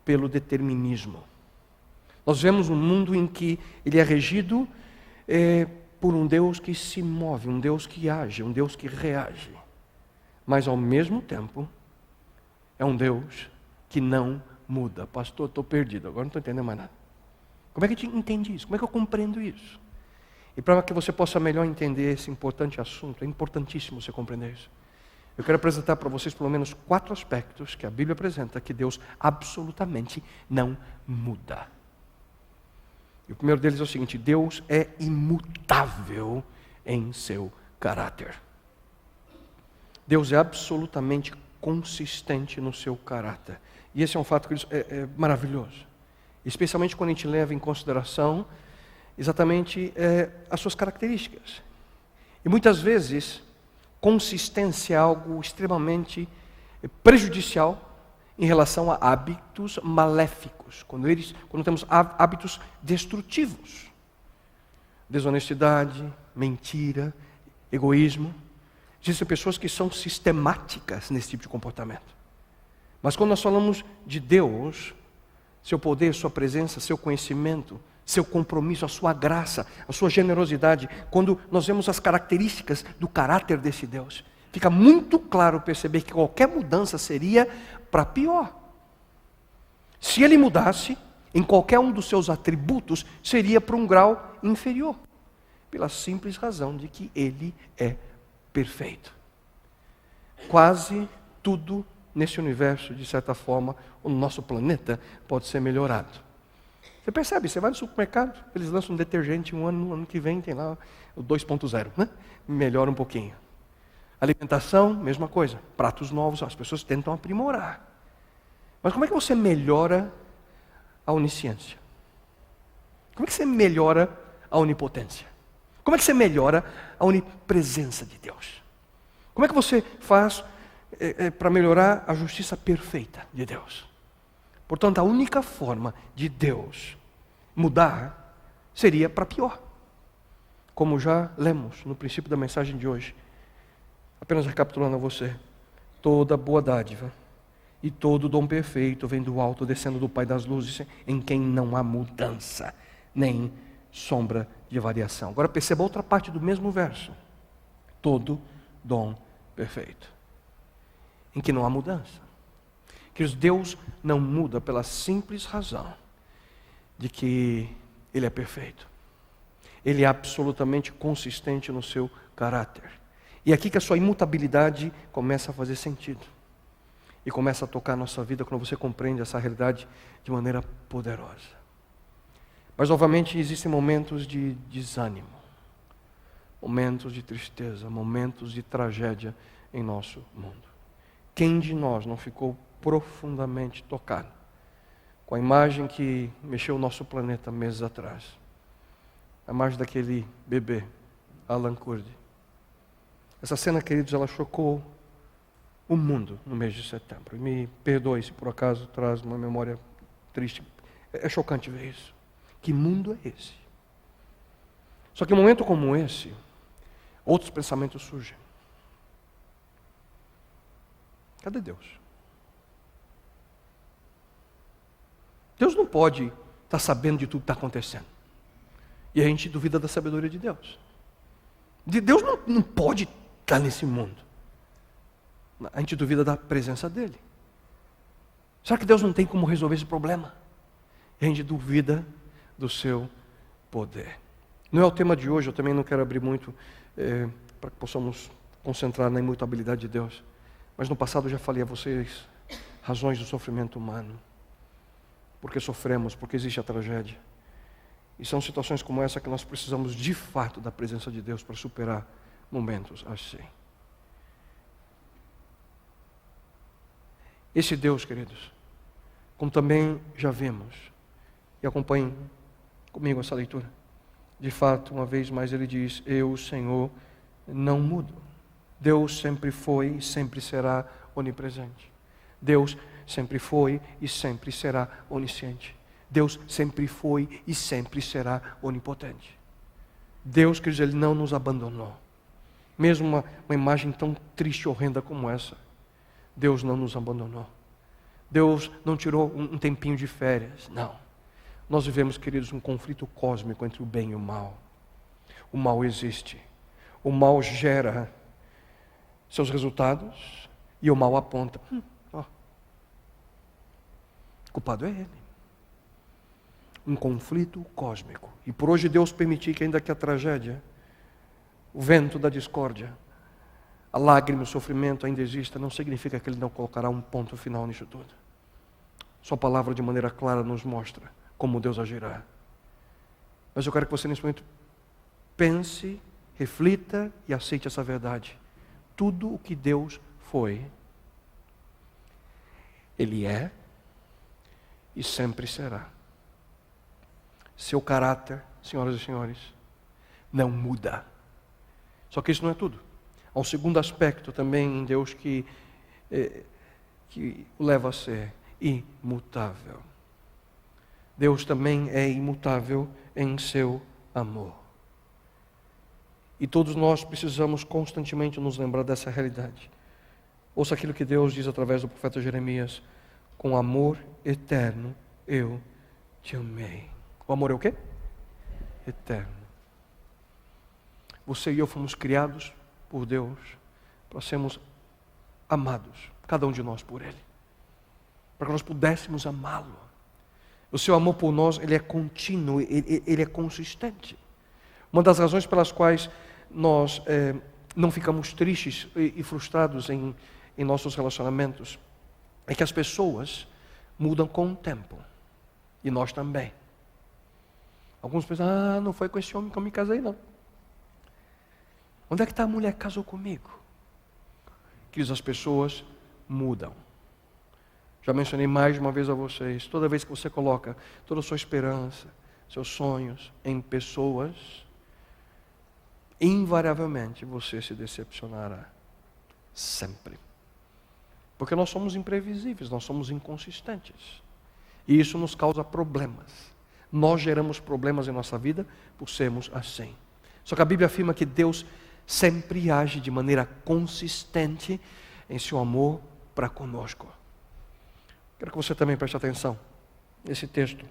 pelo determinismo. Nós vivemos um mundo em que ele é regido por um Deus que se move, um Deus que age, um Deus que reage. Mas ao mesmo tempo, é um Deus que não muda. Pastor, estou perdido, agora não estou entendendo mais nada. Como é que eu entendi isso? Como é que eu compreendo isso? E para que você possa melhor entender esse importante assunto, é importantíssimo você compreender isso. Eu quero apresentar para vocês pelo menos 4 aspectos que a Bíblia apresenta que Deus absolutamente não muda. E o primeiro deles é o seguinte: Deus é imutável em seu caráter. Deus é absolutamente consistente no seu caráter. E esse é um fato que é maravilhoso. Especialmente quando a gente leva em consideração exatamente as suas características. E muitas vezes, consistência é algo extremamente prejudicial em relação a hábitos maléficos, quando temos hábitos destrutivos. Desonestidade, mentira, egoísmo. Existem pessoas que são sistemáticas nesse tipo de comportamento. Mas quando nós falamos de Deus, seu poder, sua presença, seu conhecimento, seu compromisso, a sua graça, a sua generosidade, quando nós vemos as características do caráter desse Deus, fica muito claro perceber que qualquer mudança seria para pior. Se ele mudasse, em qualquer um dos seus atributos, seria para um grau inferior, pela simples razão de que ele é perfeito. Quase tudo nesse universo, de certa forma, o nosso planeta pode ser melhorado. Você percebe, você vai no supermercado, eles lançam um detergente no ano que vem tem lá o 2.0, né? Melhora um pouquinho. Alimentação, mesma coisa. Pratos novos, as pessoas tentam aprimorar. Mas como é que você melhora a onisciência? Como é que você melhora a onipotência? Como é que você melhora a onipresença de Deus? Como é que você faz para melhorar a justiça perfeita de Deus? Portanto, a única forma de Deus mudar seria para pior. Como já lemos no princípio da mensagem de hoje. Apenas recapitulando a você. Toda boa dádiva e todo dom perfeito vem do alto, descendo do Pai das luzes, em quem não há mudança, nem sombra de variação. Agora perceba outra parte do mesmo verso. Todo dom perfeito, em que não há mudança. Que Deus não muda pela simples razão de que Ele é perfeito. Ele é absolutamente consistente no seu caráter. E é aqui que a sua imutabilidade começa a fazer sentido. E começa a tocar a nossa vida quando você compreende essa realidade de maneira poderosa. Mas, novamente, existem momentos de desânimo, momentos de tristeza, momentos de tragédia em nosso mundo. Quem de nós não ficou profundamente tocado com a imagem que mexeu o nosso planeta meses atrás? A imagem daquele bebê, Alan Kurdi. Essa cena, queridos, ela chocou o mundo no mês de setembro. E me perdoe se por acaso traz uma memória triste. É chocante ver isso. Que mundo é esse? Só que em um momento como esse, outros pensamentos surgem. Cadê Deus? Deus não pode estar sabendo de tudo que está acontecendo. E a gente duvida da sabedoria de Deus. Deus não pode estar nesse mundo. A gente duvida da presença dEle. Será que Deus não tem como resolver esse problema? E a gente duvida do seu poder. Não é o tema de hoje, eu também não quero abrir muito para que possamos concentrar na imutabilidade de Deus. Mas no passado eu já falei a vocês razões do sofrimento humano. Porque sofremos, porque existe a tragédia. E são situações como essa que nós precisamos de fato da presença de Deus para superar momentos assim. Esse Deus, queridos, como também já vimos, e acompanhem comigo essa leitura, de fato, uma vez mais ele diz: eu, Senhor, não mudo. Deus sempre foi e sempre será onipresente. Deus sempre foi e sempre será onisciente. Deus sempre foi e sempre será onipotente. Deus, queridos, Ele não nos abandonou. Mesmo uma imagem tão triste e horrenda como essa, Deus não nos abandonou. Deus não tirou um tempinho de férias, não. Nós vivemos, queridos, um conflito cósmico entre o bem e o mal. O mal existe. O mal gera seus resultados e o mal aponta. O culpado é ele. Um conflito cósmico. E por hoje Deus permitir que ainda que a tragédia, o vento da discórdia, a lágrima, o sofrimento ainda exista, não significa que Ele não colocará um ponto final nisso tudo. Sua palavra de maneira clara nos mostra como Deus agirá. Mas eu quero que você nesse momento pense, reflita e aceite essa verdade. Tudo o que Deus foi, Ele é e sempre será. Seu caráter, senhoras e senhores, não muda. Só que isso não é tudo. Há um segundo aspecto também em Deus que o leva a ser imutável. Deus também é imutável em seu amor. E todos nós precisamos constantemente nos lembrar dessa realidade. Ouça aquilo que Deus diz através do profeta Jeremias: com amor eterno eu te amei. O amor é o quê? Eterno. Você e eu fomos criados por Deus para sermos amados, cada um de nós por Ele, para que nós pudéssemos amá-lo. O seu amor por nós, ele é contínuo, ele é consistente. Uma das razões pelas quais nós não ficamos tristes e frustrados em nossos relacionamentos é que as pessoas mudam com o tempo, e nós também. Alguns pensam: não foi com esse homem que eu me casei, não. Onde é que está a mulher que casou comigo? Que as pessoas mudam. Já mencionei mais de uma vez a vocês, toda vez que você coloca toda a sua esperança, seus sonhos em pessoas, invariavelmente você se decepcionará. Sempre. Porque nós somos imprevisíveis, nós somos inconsistentes. E isso nos causa problemas. Nós geramos problemas em nossa vida por sermos assim. Só que a Bíblia afirma que Deus sempre age de maneira consistente em seu amor para conosco. Quero que você também preste atenção nesse texto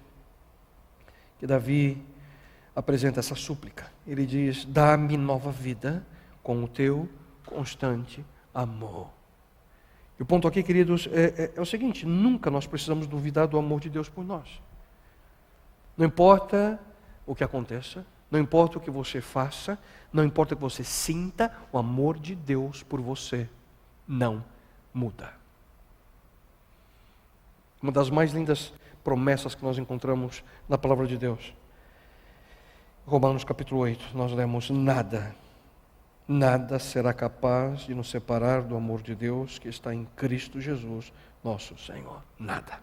que Davi apresenta essa súplica. Ele diz: dá-me nova vida com o teu constante amor. E o ponto aqui, queridos, é o seguinte: nunca nós precisamos duvidar do amor de Deus por nós. Não importa o que aconteça, não importa o que você faça, não importa o que você sinta, o amor de Deus por você não muda. Uma das mais lindas promessas que nós encontramos na palavra de Deus. Romanos capítulo 8, nós lemos: nada será capaz de nos separar do amor de Deus que está em Cristo Jesus, nosso Senhor. Nada.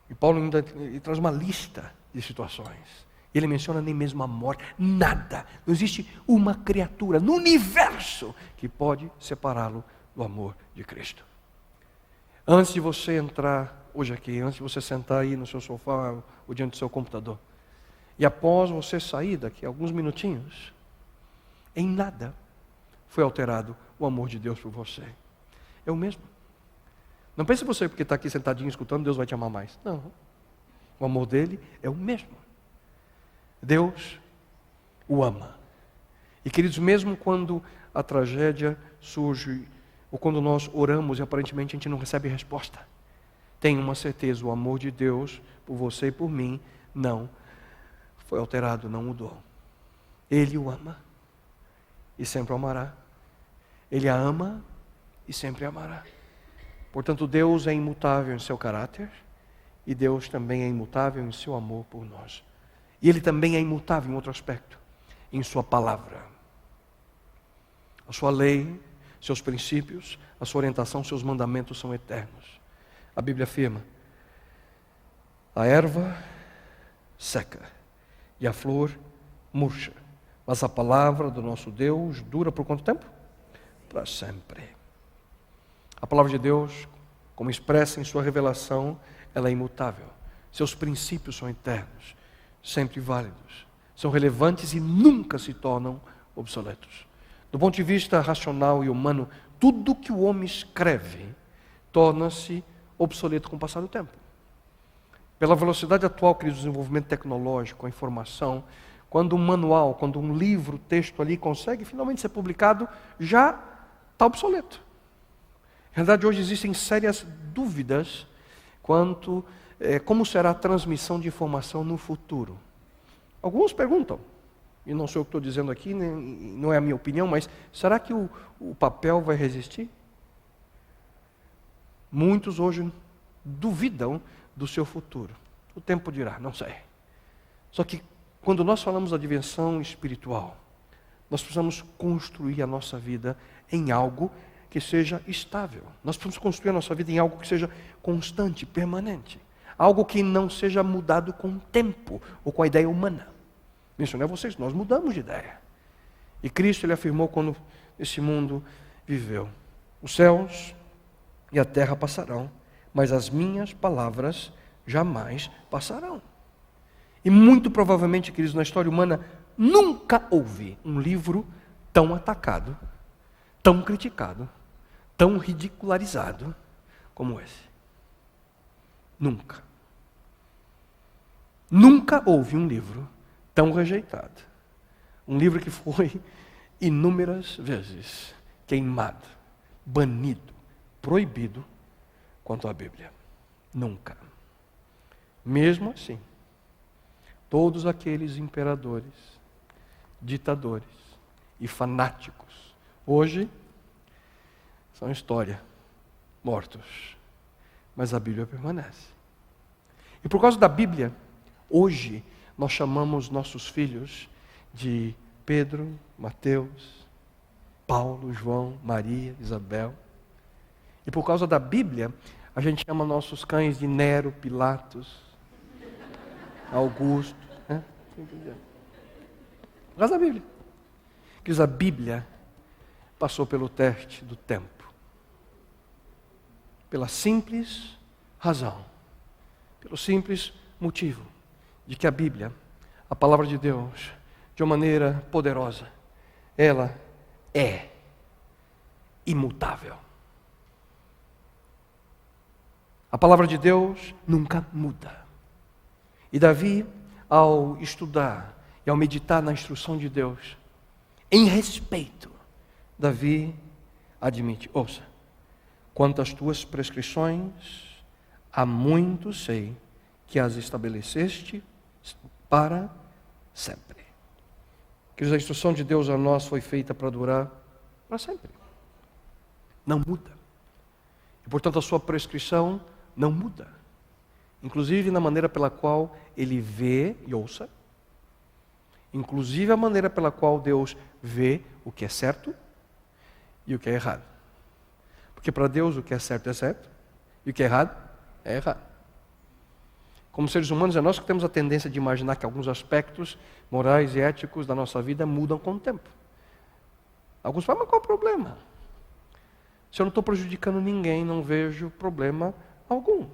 E Paulo ainda traz uma lista de situações. Ele menciona nem mesmo a morte. Nada. Não existe uma criatura no universo que pode separá-lo do amor de Cristo. Antes de você entrar hoje aqui, antes de você sentar aí no seu sofá ou diante do seu computador, e após você sair daqui alguns minutinhos, em nada foi alterado o amor de Deus por você. É o mesmo. Não pense você, porque está aqui sentadinho escutando, Deus vai te amar mais. Não. O amor dele é o mesmo. Deus o ama. E queridos, mesmo quando a tragédia surge, ou quando nós oramos e aparentemente a gente não recebe resposta, tenha uma certeza: o amor de Deus por você e por mim não foi alterado, não mudou. Ele o ama e sempre o amará. Ele a ama e sempre a amará. Portanto, Deus é imutável em seu caráter e Deus também é imutável em seu amor por nós. E Ele também é imutável em outro aspecto, em sua palavra. A sua lei, seus princípios, a sua orientação, seus mandamentos são eternos. A Bíblia afirma: a erva seca e a flor murcha, mas a palavra do nosso Deus dura por quanto tempo? Para sempre. A palavra de Deus, como expressa em sua revelação, ela é imutável. Seus princípios são eternos, sempre válidos, são relevantes e nunca se tornam obsoletos. Do ponto de vista racional e humano, tudo que o homem escreve torna-se obsoleto com o passar do tempo. Pela velocidade atual que o desenvolvimento tecnológico, a informação, quando um manual, quando um livro, texto ali consegue finalmente ser publicado, já está obsoleto. Na verdade, hoje existem sérias dúvidas quanto como será a transmissão de informação no futuro. Alguns perguntam, e não sou eu que estou dizendo aqui, não é a minha opinião, mas será que o papel vai resistir? Muitos hoje duvidam do seu futuro. O tempo dirá, não sei. Só que quando nós falamos da dimensão espiritual, nós precisamos construir a nossa vida em algo que seja estável. Nós precisamos construir a nossa vida em algo que seja constante, permanente. Algo que não seja mudado com o tempo ou com a ideia humana. Mencionei a vocês, nós mudamos de ideia. E Cristo, Ele afirmou quando esse mundo viveu: os céus e a terra passarão, mas as minhas palavras jamais passarão. E muito provavelmente, queridos, na história humana, nunca houve um livro tão atacado, tão criticado, tão ridicularizado como esse. Nunca. Nunca houve um livro tão rejeitado. Um livro que foi inúmeras vezes queimado, banido, proibido quanto à Bíblia. Nunca. Mesmo assim, todos aqueles imperadores, ditadores e fanáticos, hoje são história, mortos. Mas a Bíblia permanece. E por causa da Bíblia, hoje nós chamamos nossos filhos de Pedro, Mateus, Paulo, João, Maria, Isabel. E por causa da Bíblia, a gente chama nossos cães de Nero, Pilatos, Augusto. Né? Por causa da Bíblia. Porque a Bíblia passou pelo teste do tempo. Pela simples razão, pelo simples motivo de que a Bíblia, a palavra de Deus, de uma maneira poderosa, ela é imutável. A palavra de Deus nunca muda. E Davi, ao estudar e ao meditar na instrução de Deus, em respeito, Davi admite: ouça, quanto às tuas prescrições, há muito sei que as estabeleceste para sempre. Que a instrução de Deus a nós foi feita para durar para sempre. Não muda. E, portanto, a sua prescrição não muda. Inclusive na maneira pela qual Ele vê e ouça. Inclusive a maneira pela qual Deus vê o que é certo e o que é errado. Porque para Deus o que é certo e o que é errado é errado. Como seres humanos, é nós que temos a tendência de imaginar que alguns aspectos morais e éticos da nossa vida mudam com o tempo. Alguns falam: mas qual é o problema? Se eu não estou prejudicando ninguém, não vejo problema algum.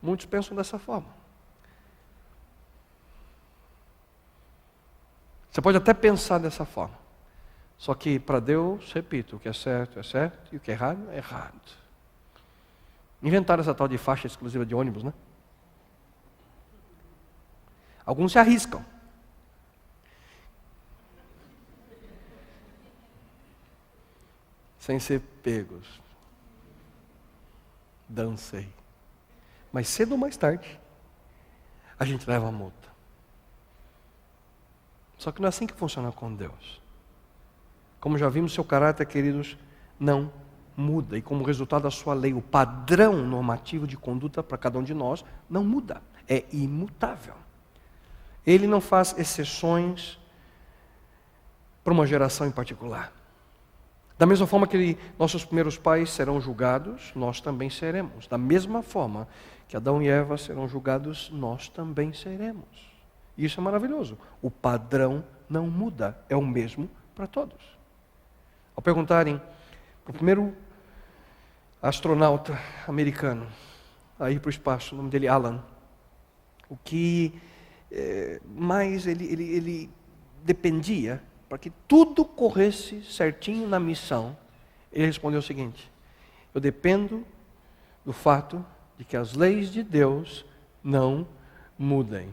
Muitos pensam dessa forma. Você pode até pensar dessa forma. Só que para Deus, repito, o que é certo e o que é errado é errado. Inventaram essa tal de faixa exclusiva de ônibus, né? Alguns se arriscam. Sem ser pegos. Dancei. Mas cedo ou mais tarde, a gente leva a multa. Só que não é assim que funciona com Deus. Como já vimos, seu caráter, queridos, não muda. E como resultado da sua lei, o padrão normativo de conduta para cada um de nós não muda. É imutável. Ele não faz exceções para uma geração em particular. Da mesma forma que nossos primeiros pais serão julgados, nós também seremos. Da mesma forma que Adão e Eva serão julgados, nós também seremos. E isso é maravilhoso. O padrão não muda, é o mesmo para todos. Ao perguntarem para o primeiro astronauta americano a ir para o espaço, o nome dele é Alan, o que mais ele dependia para que tudo corresse certinho na missão, ele respondeu o seguinte: eu dependo do fato de que as leis de Deus não mudem.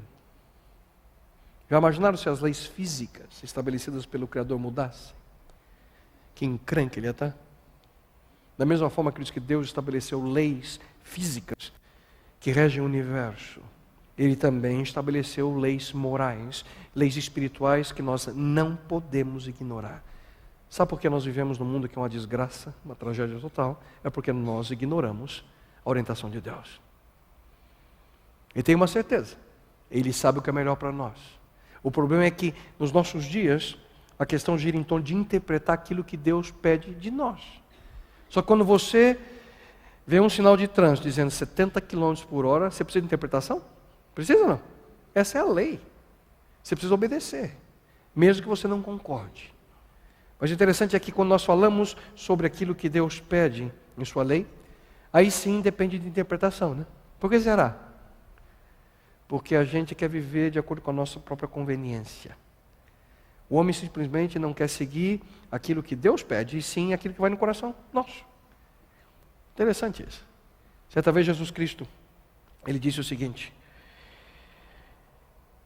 Já imaginaram se as leis físicas estabelecidas pelo Criador mudassem? Que encrenca ele ia estar? Da mesma forma que Deus estabeleceu leis físicas que regem o universo, Ele também estabeleceu leis morais, leis espirituais que nós não podemos ignorar. Sabe por que nós vivemos num mundo que é uma desgraça, uma tragédia total? É porque nós ignoramos a orientação de Deus. E tenho uma certeza, Ele sabe o que é melhor para nós. O problema é que nos nossos dias, a questão gira em torno de interpretar aquilo que Deus pede de nós. Só que quando você vê um sinal de trânsito dizendo 70 km por hora, você precisa de interpretação? Precisa ou não? Essa é a lei. Você precisa obedecer, mesmo que você não concorde. Mas o interessante é que quando nós falamos sobre aquilo que Deus pede em sua lei, aí sim depende de interpretação, né? Por que será? Porque a gente quer viver de acordo com a nossa própria conveniência. O homem simplesmente não quer seguir aquilo que Deus pede, e sim aquilo que vai no coração nosso. Interessante isso. Certa vez Jesus Cristo, Ele disse o seguinte: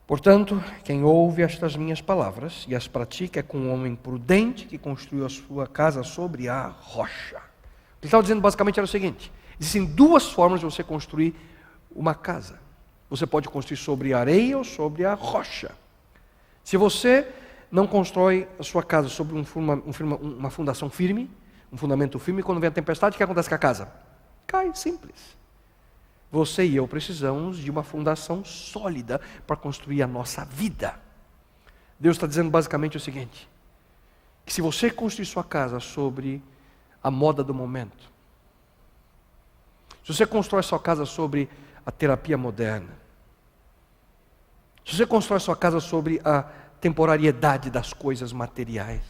portanto, quem ouve estas minhas palavras e as pratica é como um homem prudente que construiu a sua casa sobre a rocha. O que ele estava dizendo basicamente era o seguinte: existem duas formas de você construir uma casa. Você pode construir sobre a areia ou sobre a rocha. Se você não constrói a sua casa sobre uma fundação firme, um fundamento firme, quando vem a tempestade, o que acontece com a casa? Cai, simples. Você e eu precisamos de uma fundação sólida para construir a nossa vida. Deus está dizendo basicamente o seguinte: que se você construir sua casa sobre a moda do momento, se você constrói sua casa sobre a terapia moderna, se você constrói sua casa sobre a temporariedade das coisas materiais,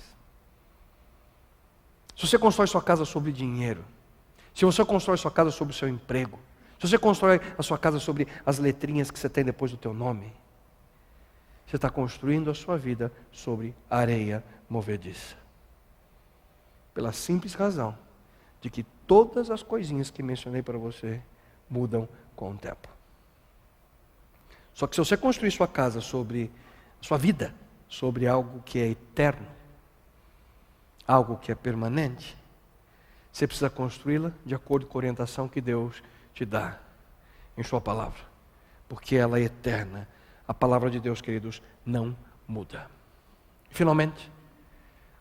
se você constrói sua casa sobre dinheiro, se você constrói sua casa sobre o seu emprego, se você constrói a sua casa sobre as letrinhas que você tem depois do teu nome, você está construindo a sua vida sobre areia movediça. Pela simples razão de que todas as coisinhas que mencionei para você mudam com o tempo. Só que se você construir sua casa sobre a sua vida, sobre algo que é eterno, algo que é permanente, você precisa construí-la de acordo com a orientação que Deus te dá em sua palavra, porque ela é eterna. A palavra de Deus, queridos, não muda. Finalmente,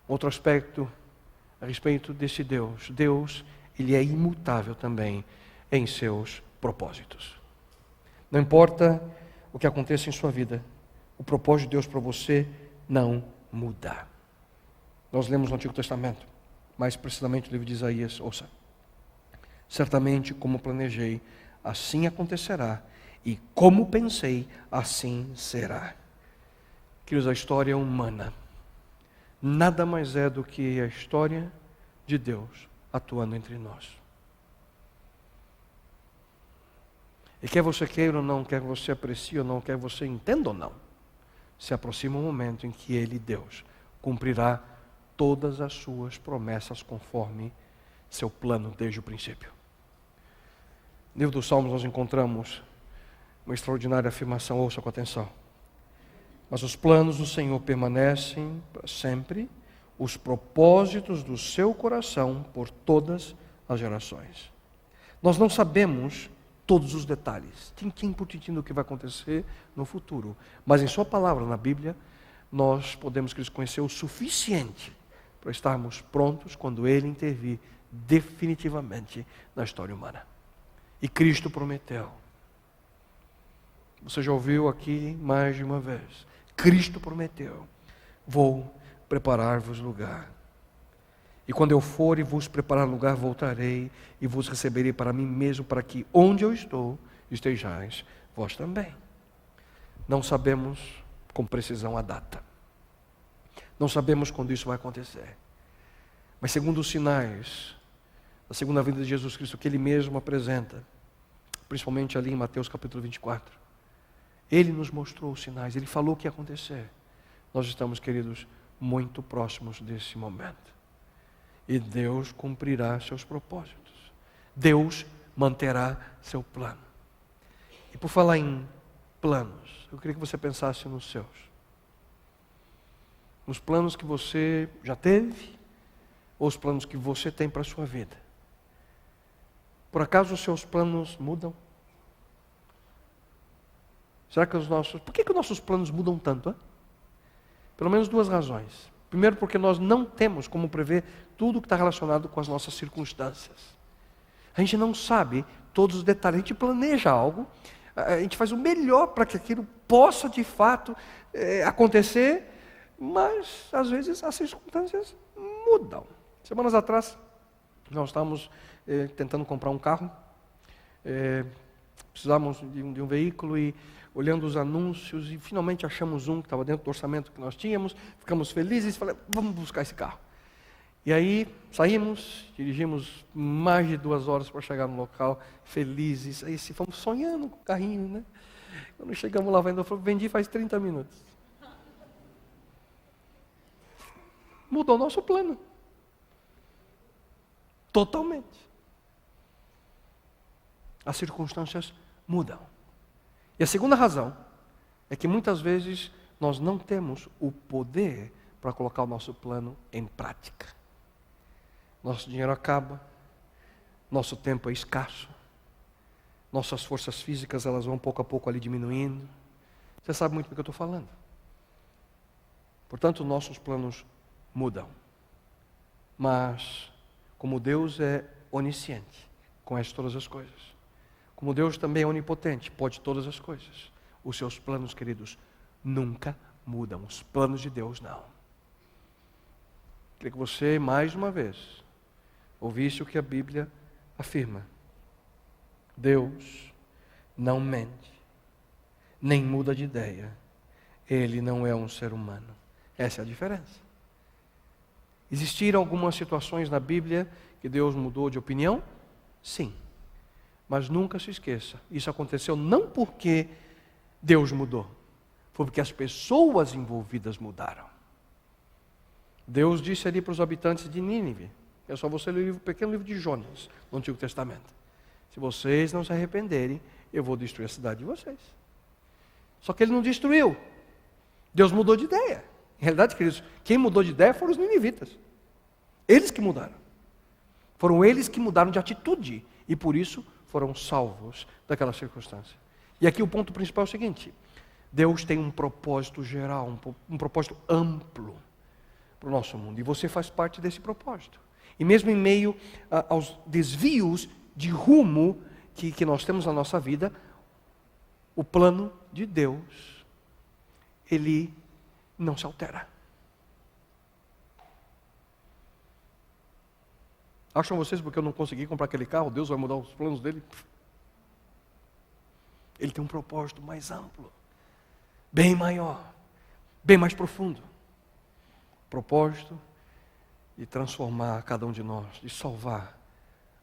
outro aspecto a respeito desse Deus. Deus, Ele é imutável também em seus propósitos. Não importa o que aconteça em sua vida, o propósito de Deus para você não muda. Nós lemos no Antigo Testamento, mais precisamente o livro de Isaías, ouça: certamente como planejei, assim acontecerá, e como pensei, assim será. Queridos, a história humana nada mais é do que a história de Deus atuando entre nós. E quer você queira ou não, quer você aprecie ou não, quer você entenda ou não, se aproxima um momento em que Ele, Deus, cumprirá todas as suas promessas conforme seu plano desde o princípio. No livro dos Salmos nós encontramos uma extraordinária afirmação, ouça com atenção: mas os planos do Senhor permanecem para sempre, os propósitos do seu coração por todas as gerações. Nós não sabemos todos os detalhes, tintim por tintim do que vai acontecer no futuro, mas em sua palavra, na Bíblia, nós podemos conhecer o suficiente para estarmos prontos quando Ele intervir definitivamente na história humana. E Cristo prometeu. Você já ouviu aqui mais de uma vez. Cristo prometeu: vou preparar-vos lugar. E quando eu for e vos preparar lugar, voltarei e vos receberei para mim mesmo, para que onde eu estou, estejais vós também. Não sabemos com precisão a data. Não sabemos quando isso vai acontecer. Mas segundo os sinais da segunda vinda de Jesus Cristo, que Ele mesmo apresenta, principalmente ali em Mateus capítulo 24, Ele nos mostrou os sinais, Ele falou o que ia acontecer. Nós estamos, queridos, muito próximos desse momento. E Deus cumprirá seus propósitos. Deus manterá seu plano. E por falar em planos, eu queria que você pensasse nos seus. Nos planos que você já teve, ou os planos que você tem para a sua vida. Por acaso os seus planos mudam? Será que por que os nossos planos mudam tanto? Hein? Pelo menos duas razões. Primeiro, porque nós não temos como prever tudo que está relacionado com as nossas circunstâncias. A gente não sabe todos os detalhes. A gente planeja algo, a gente faz o melhor para que aquilo possa de fato acontecer, mas às vezes as circunstâncias mudam. Semanas atrás, nós estávamos tentando comprar um carro, precisávamos de um veículo e olhando os anúncios e finalmente achamos um que estava dentro do orçamento que nós tínhamos, ficamos felizes e falei, vamos buscar esse carro. E aí saímos, dirigimos mais de 2 horas para chegar no local, felizes, aí fomos sonhando com o carrinho, né? Quando chegamos lá, eu falei, vendi faz 30 minutos. Mudou o nosso plano. Totalmente. As circunstâncias mudam. E a segunda razão é que muitas vezes nós não temos o poder para colocar o nosso plano em prática. Nosso dinheiro acaba, nosso tempo é escasso, nossas forças físicas elas vão pouco a pouco ali diminuindo. Você sabe muito do que eu estou falando. Portanto, nossos planos mudam. Mas, como Deus é onisciente, conhece todas as coisas, como Deus também é onipotente, pode todas as coisas, os seus planos, queridos, nunca mudam. Os planos de Deus não. Queria que você, mais uma vez, ouvisse o que a Bíblia afirma. Deus não mente, nem muda de ideia. Ele não é um ser humano. Essa é a diferença. Existiram algumas situações na Bíblia que Deus mudou de opinião? Sim. Mas nunca se esqueça, isso aconteceu não porque Deus mudou, foi porque as pessoas envolvidas mudaram. Deus disse ali para os habitantes de Nínive, é só você ler o pequeno livro de Jonas, no Antigo Testamento. Se vocês não se arrependerem, eu vou destruir a cidade de vocês. Só que ele não destruiu. Deus mudou de ideia. Em realidade, queridos, quem mudou de ideia foram os ninivitas. Eles que mudaram. Foram eles que mudaram de atitude. E por isso foram salvos daquela circunstância. E aqui o ponto principal é o seguinte: Deus tem um propósito geral, um propósito amplo para o nosso mundo. E você faz parte desse propósito. E mesmo em meio aos desvios de rumo que nós temos na nossa vida, o plano de Deus, ele não se altera. Acham vocês porque eu não consegui comprar aquele carro, Deus vai mudar os planos dele? Ele tem um propósito mais amplo, bem maior, bem mais profundo. Propósito de transformar cada um de nós, de salvar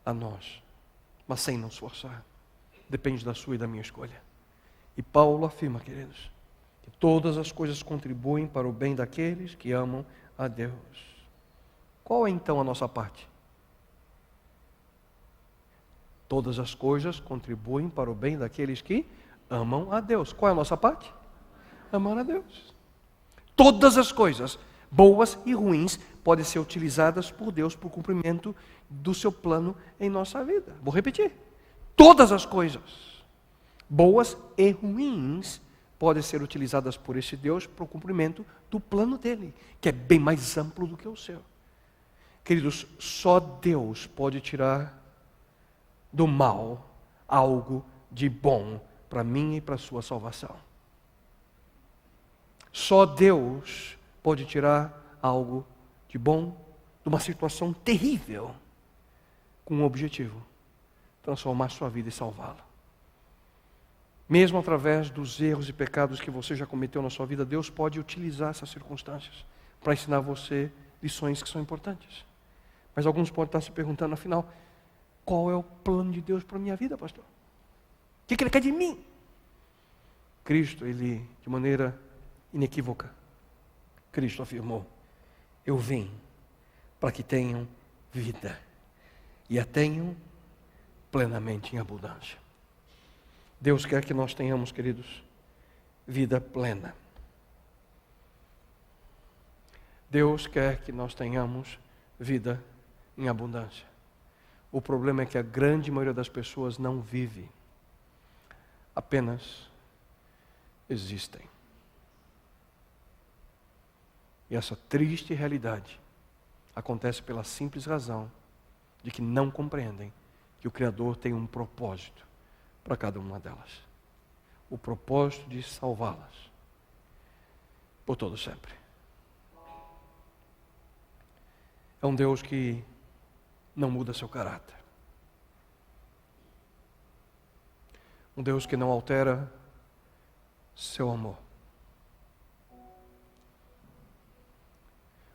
a nós, mas sem nos forçar. Depende da sua e da minha escolha. E Paulo afirma, queridos, que todas as coisas contribuem para o bem daqueles que amam a Deus. Qual é então a nossa parte? Todas as coisas contribuem para o bem daqueles que amam a Deus. Qual é a nossa parte? Amar a Deus. Todas as coisas, boas e ruins, podem ser utilizadas por Deus para o cumprimento do seu plano em nossa vida. Vou repetir. Todas as coisas, boas e ruins, podem ser utilizadas por esse Deus para o cumprimento do plano dele, que é bem mais amplo do que o seu. Queridos, só Deus pode tirar do mal algo de bom para mim e para a sua salvação. Só Deus pode tirar algo de bom de uma situação terrível com um objetivo: transformar sua vida e salvá-la. Mesmo através dos erros e pecados que você já cometeu na sua vida, Deus pode utilizar essas circunstâncias para ensinar você lições que são importantes. Mas alguns podem estar se perguntando, afinal, qual é o plano de Deus para a minha vida, pastor? O que Ele quer de mim? Cristo, Ele, de maneira inequívoca, Cristo afirmou: eu vim para que tenham vida e a tenham plenamente em abundância. Deus quer que nós tenhamos, queridos, vida plena. Deus quer que nós tenhamos vida em abundância. O problema é que a grande maioria das pessoas não vive, apenas existem. E essa triste realidade acontece pela simples razão de que não compreendem que o Criador tem um propósito para cada uma delas. O propósito de salvá-las por todo sempre. É um Deus que não muda seu caráter. Um Deus que não altera seu amor.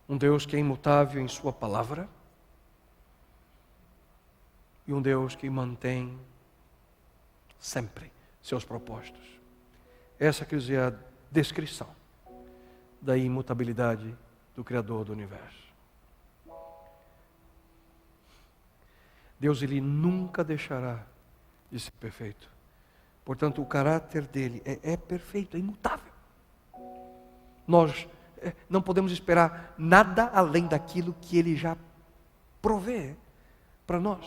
Um Deus que é imutável em sua palavra. E um Deus que mantém sempre seus propósitos. Essa quer dizer a descrição da imutabilidade do Criador do universo. Deus, Ele nunca deixará de ser perfeito. Portanto, o caráter dele é perfeito, é imutável. Nós não podemos esperar nada além daquilo que Ele já provê para nós.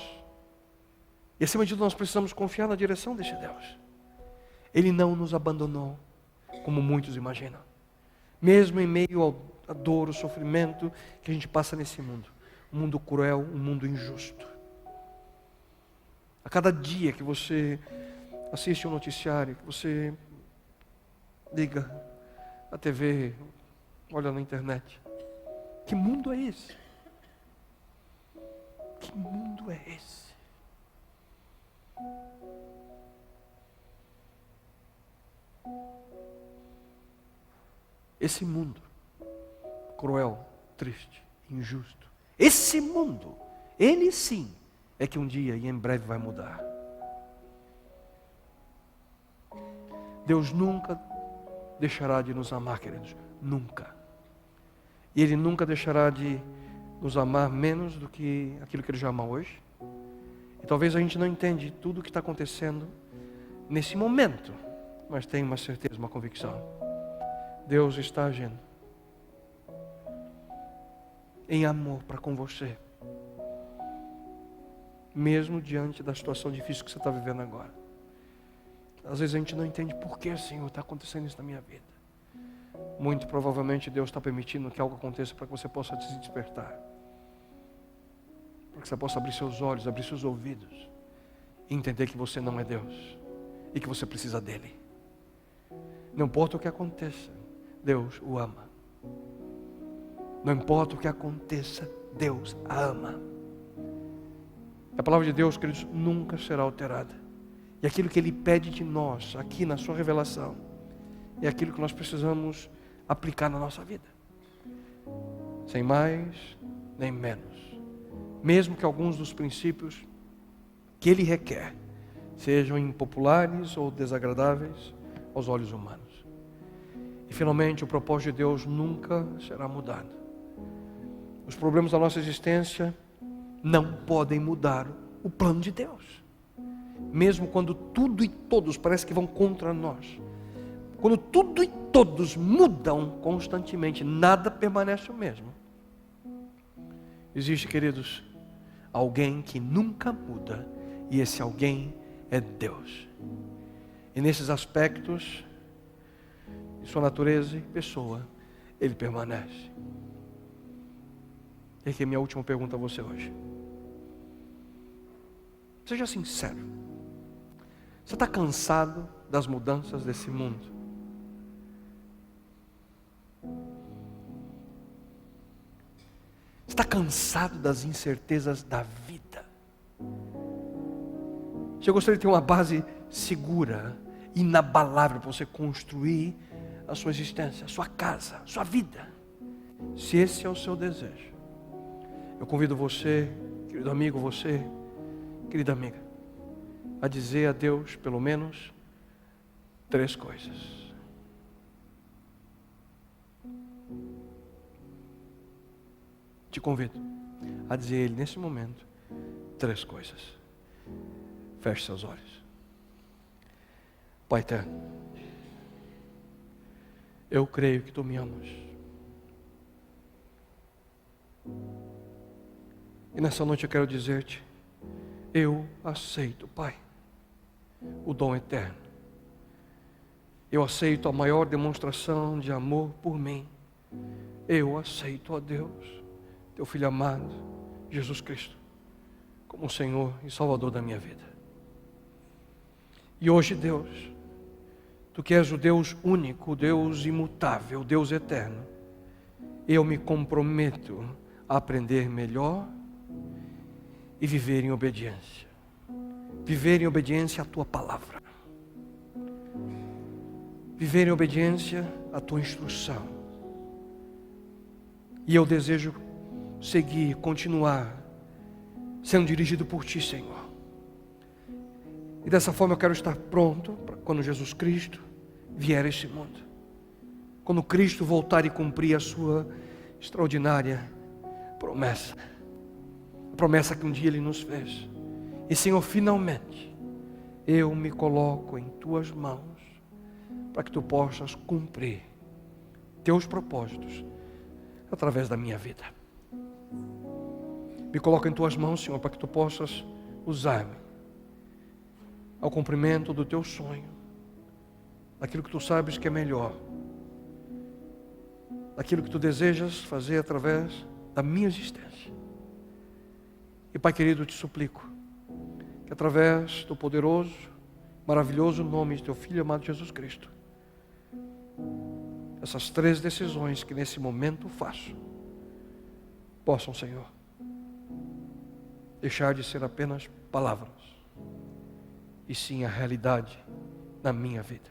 E acima de tudo, nós precisamos confiar na direção desse Deus. Ele não nos abandonou, como muitos imaginam. Mesmo em meio à dor, ao sofrimento que a gente passa nesse mundo. Um mundo cruel, um mundo injusto. A cada dia que você assiste um noticiário, que você liga a TV, olha na internet. Que mundo é esse? Que mundo é esse? Esse mundo cruel, triste, injusto. Esse mundo, ele sim, é que um dia e em breve vai mudar. Deus nunca deixará de nos amar, queridos. Nunca. E Ele nunca deixará de nos amar menos do que aquilo que Ele já ama hoje. E talvez a gente não entende tudo o que está acontecendo nesse momento, mas tem uma certeza, uma convicção. Deus está agindo em amor para com você, mesmo diante da situação difícil que você está vivendo agora. Às vezes a gente não entende por que, Senhor, está acontecendo isso na minha vida. Muito provavelmente Deus está permitindo que algo aconteça para que você possa se despertar, para que você possa abrir seus olhos, abrir seus ouvidos e entender que você não é Deus e que você precisa dEle. Não importa o que aconteça, Deus o ama. Não importa o que aconteça, Deus a ama. A palavra de Deus, queridos, nunca será alterada. E aquilo que Ele pede de nós, aqui na sua revelação, é aquilo que nós precisamos aplicar na nossa vida. Sem mais, nem menos. Mesmo que alguns dos princípios que Ele requer sejam impopulares ou desagradáveis aos olhos humanos. E finalmente, o propósito de Deus nunca será mudado. Os problemas da nossa existência não podem mudar o plano de Deus. Mesmo quando tudo e todos parece que vão contra nós. Quando tudo e todos mudam constantemente, nada permanece o mesmo. Existe, queridos, alguém que nunca muda, e esse alguém é Deus. E nesses aspectos, de sua natureza e pessoa, Ele permanece. E aqui é minha última pergunta a você hoje. Seja sincero. Você está cansado das mudanças desse mundo? Você está cansado das incertezas da vida? Você gostaria de ter uma base segura, inabalável, para você construir a sua existência, a sua casa, a sua vida? Se esse é o seu desejo, eu convido você, querido amigo, você, querida amiga, a dizer a Deus pelo menos 3 coisas. Te convido a dizer a Ele nesse momento 3 coisas. Feche seus olhos. Pai eterno, eu creio que Tu me amas. E nessa noite eu quero dizer-te, eu aceito, Pai, o dom eterno. Eu aceito a maior demonstração de amor por mim. Eu aceito, ó Deus, Teu Filho amado, Jesus Cristo, como Senhor e Salvador da minha vida. E hoje, Deus, Tu que és o Deus único, o Deus imutável, o Deus eterno, eu me comprometo a aprender melhor e viver em obediência. Viver em obediência à Tua palavra. Viver em obediência à Tua instrução. E eu desejo seguir, continuar sendo dirigido por Ti, Senhor. E dessa forma eu quero estar pronto para quando Jesus Cristo vier a este mundo. Quando Cristo voltar e cumprir a sua extraordinária promessa. A promessa que um dia Ele nos fez. E Senhor, finalmente, eu me coloco em Tuas mãos para que Tu possas cumprir Teus propósitos através da minha vida. Me coloco em Tuas mãos, Senhor, para que Tu possas usar-me ao cumprimento do Teu sonho, daquilo que Tu sabes que é melhor, daquilo que Tu desejas fazer através da minha existência. E Pai querido, eu Te suplico que através do poderoso, maravilhoso nome de Teu Filho amado Jesus Cristo, essas 3 decisões que nesse momento faço, possam, Senhor, deixar de ser apenas palavras, e sim a realidade na minha vida.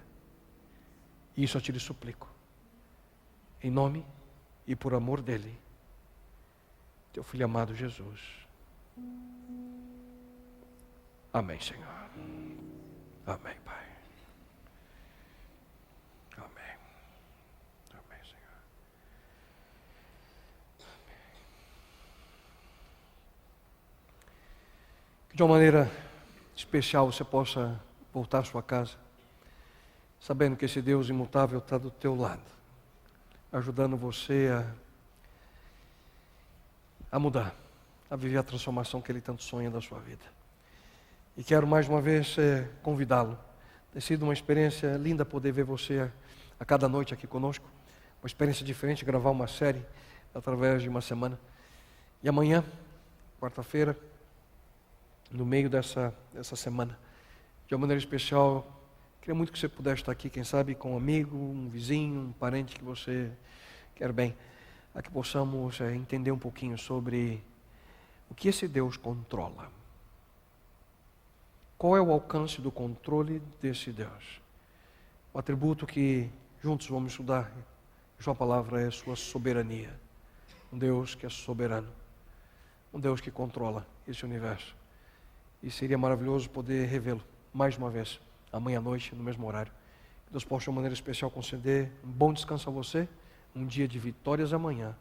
E isso eu Te suplico, em nome e por amor dEle, Teu Filho amado Jesus. Amém, Senhor. Amém, Pai. Amém. Amém, Senhor. Amém. Que de uma maneira especial você possa voltar à sua casa, sabendo que esse Deus imutável está do teu lado, ajudando você a mudar, a viver a transformação que Ele tanto sonha da sua vida. E quero mais uma vez convidá-lo. Tem sido uma experiência linda poder ver você a cada noite aqui conosco, uma experiência diferente, gravar uma série através de uma semana. E amanhã, quarta-feira, no meio dessa semana, de uma maneira especial, queria muito que você pudesse estar aqui, quem sabe com um amigo, um vizinho, um parente que você quer bem, a que possamos entender um pouquinho sobre o que esse Deus controla. Qual é o alcance do controle desse Deus? O atributo que juntos vamos estudar, sua palavra é sua soberania. Um Deus que é soberano, um Deus que controla esse universo. E seria maravilhoso poder revê-lo mais uma vez, amanhã à noite, no mesmo horário. Que Deus possa de uma maneira especial conceder um bom descanso a você, um dia de vitórias amanhã.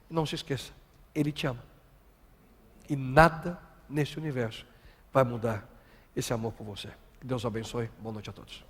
E não se esqueça, Ele te ama. E nada nesse universo vai mudar esse amor por você. Que Deus abençoe. Boa noite a todos.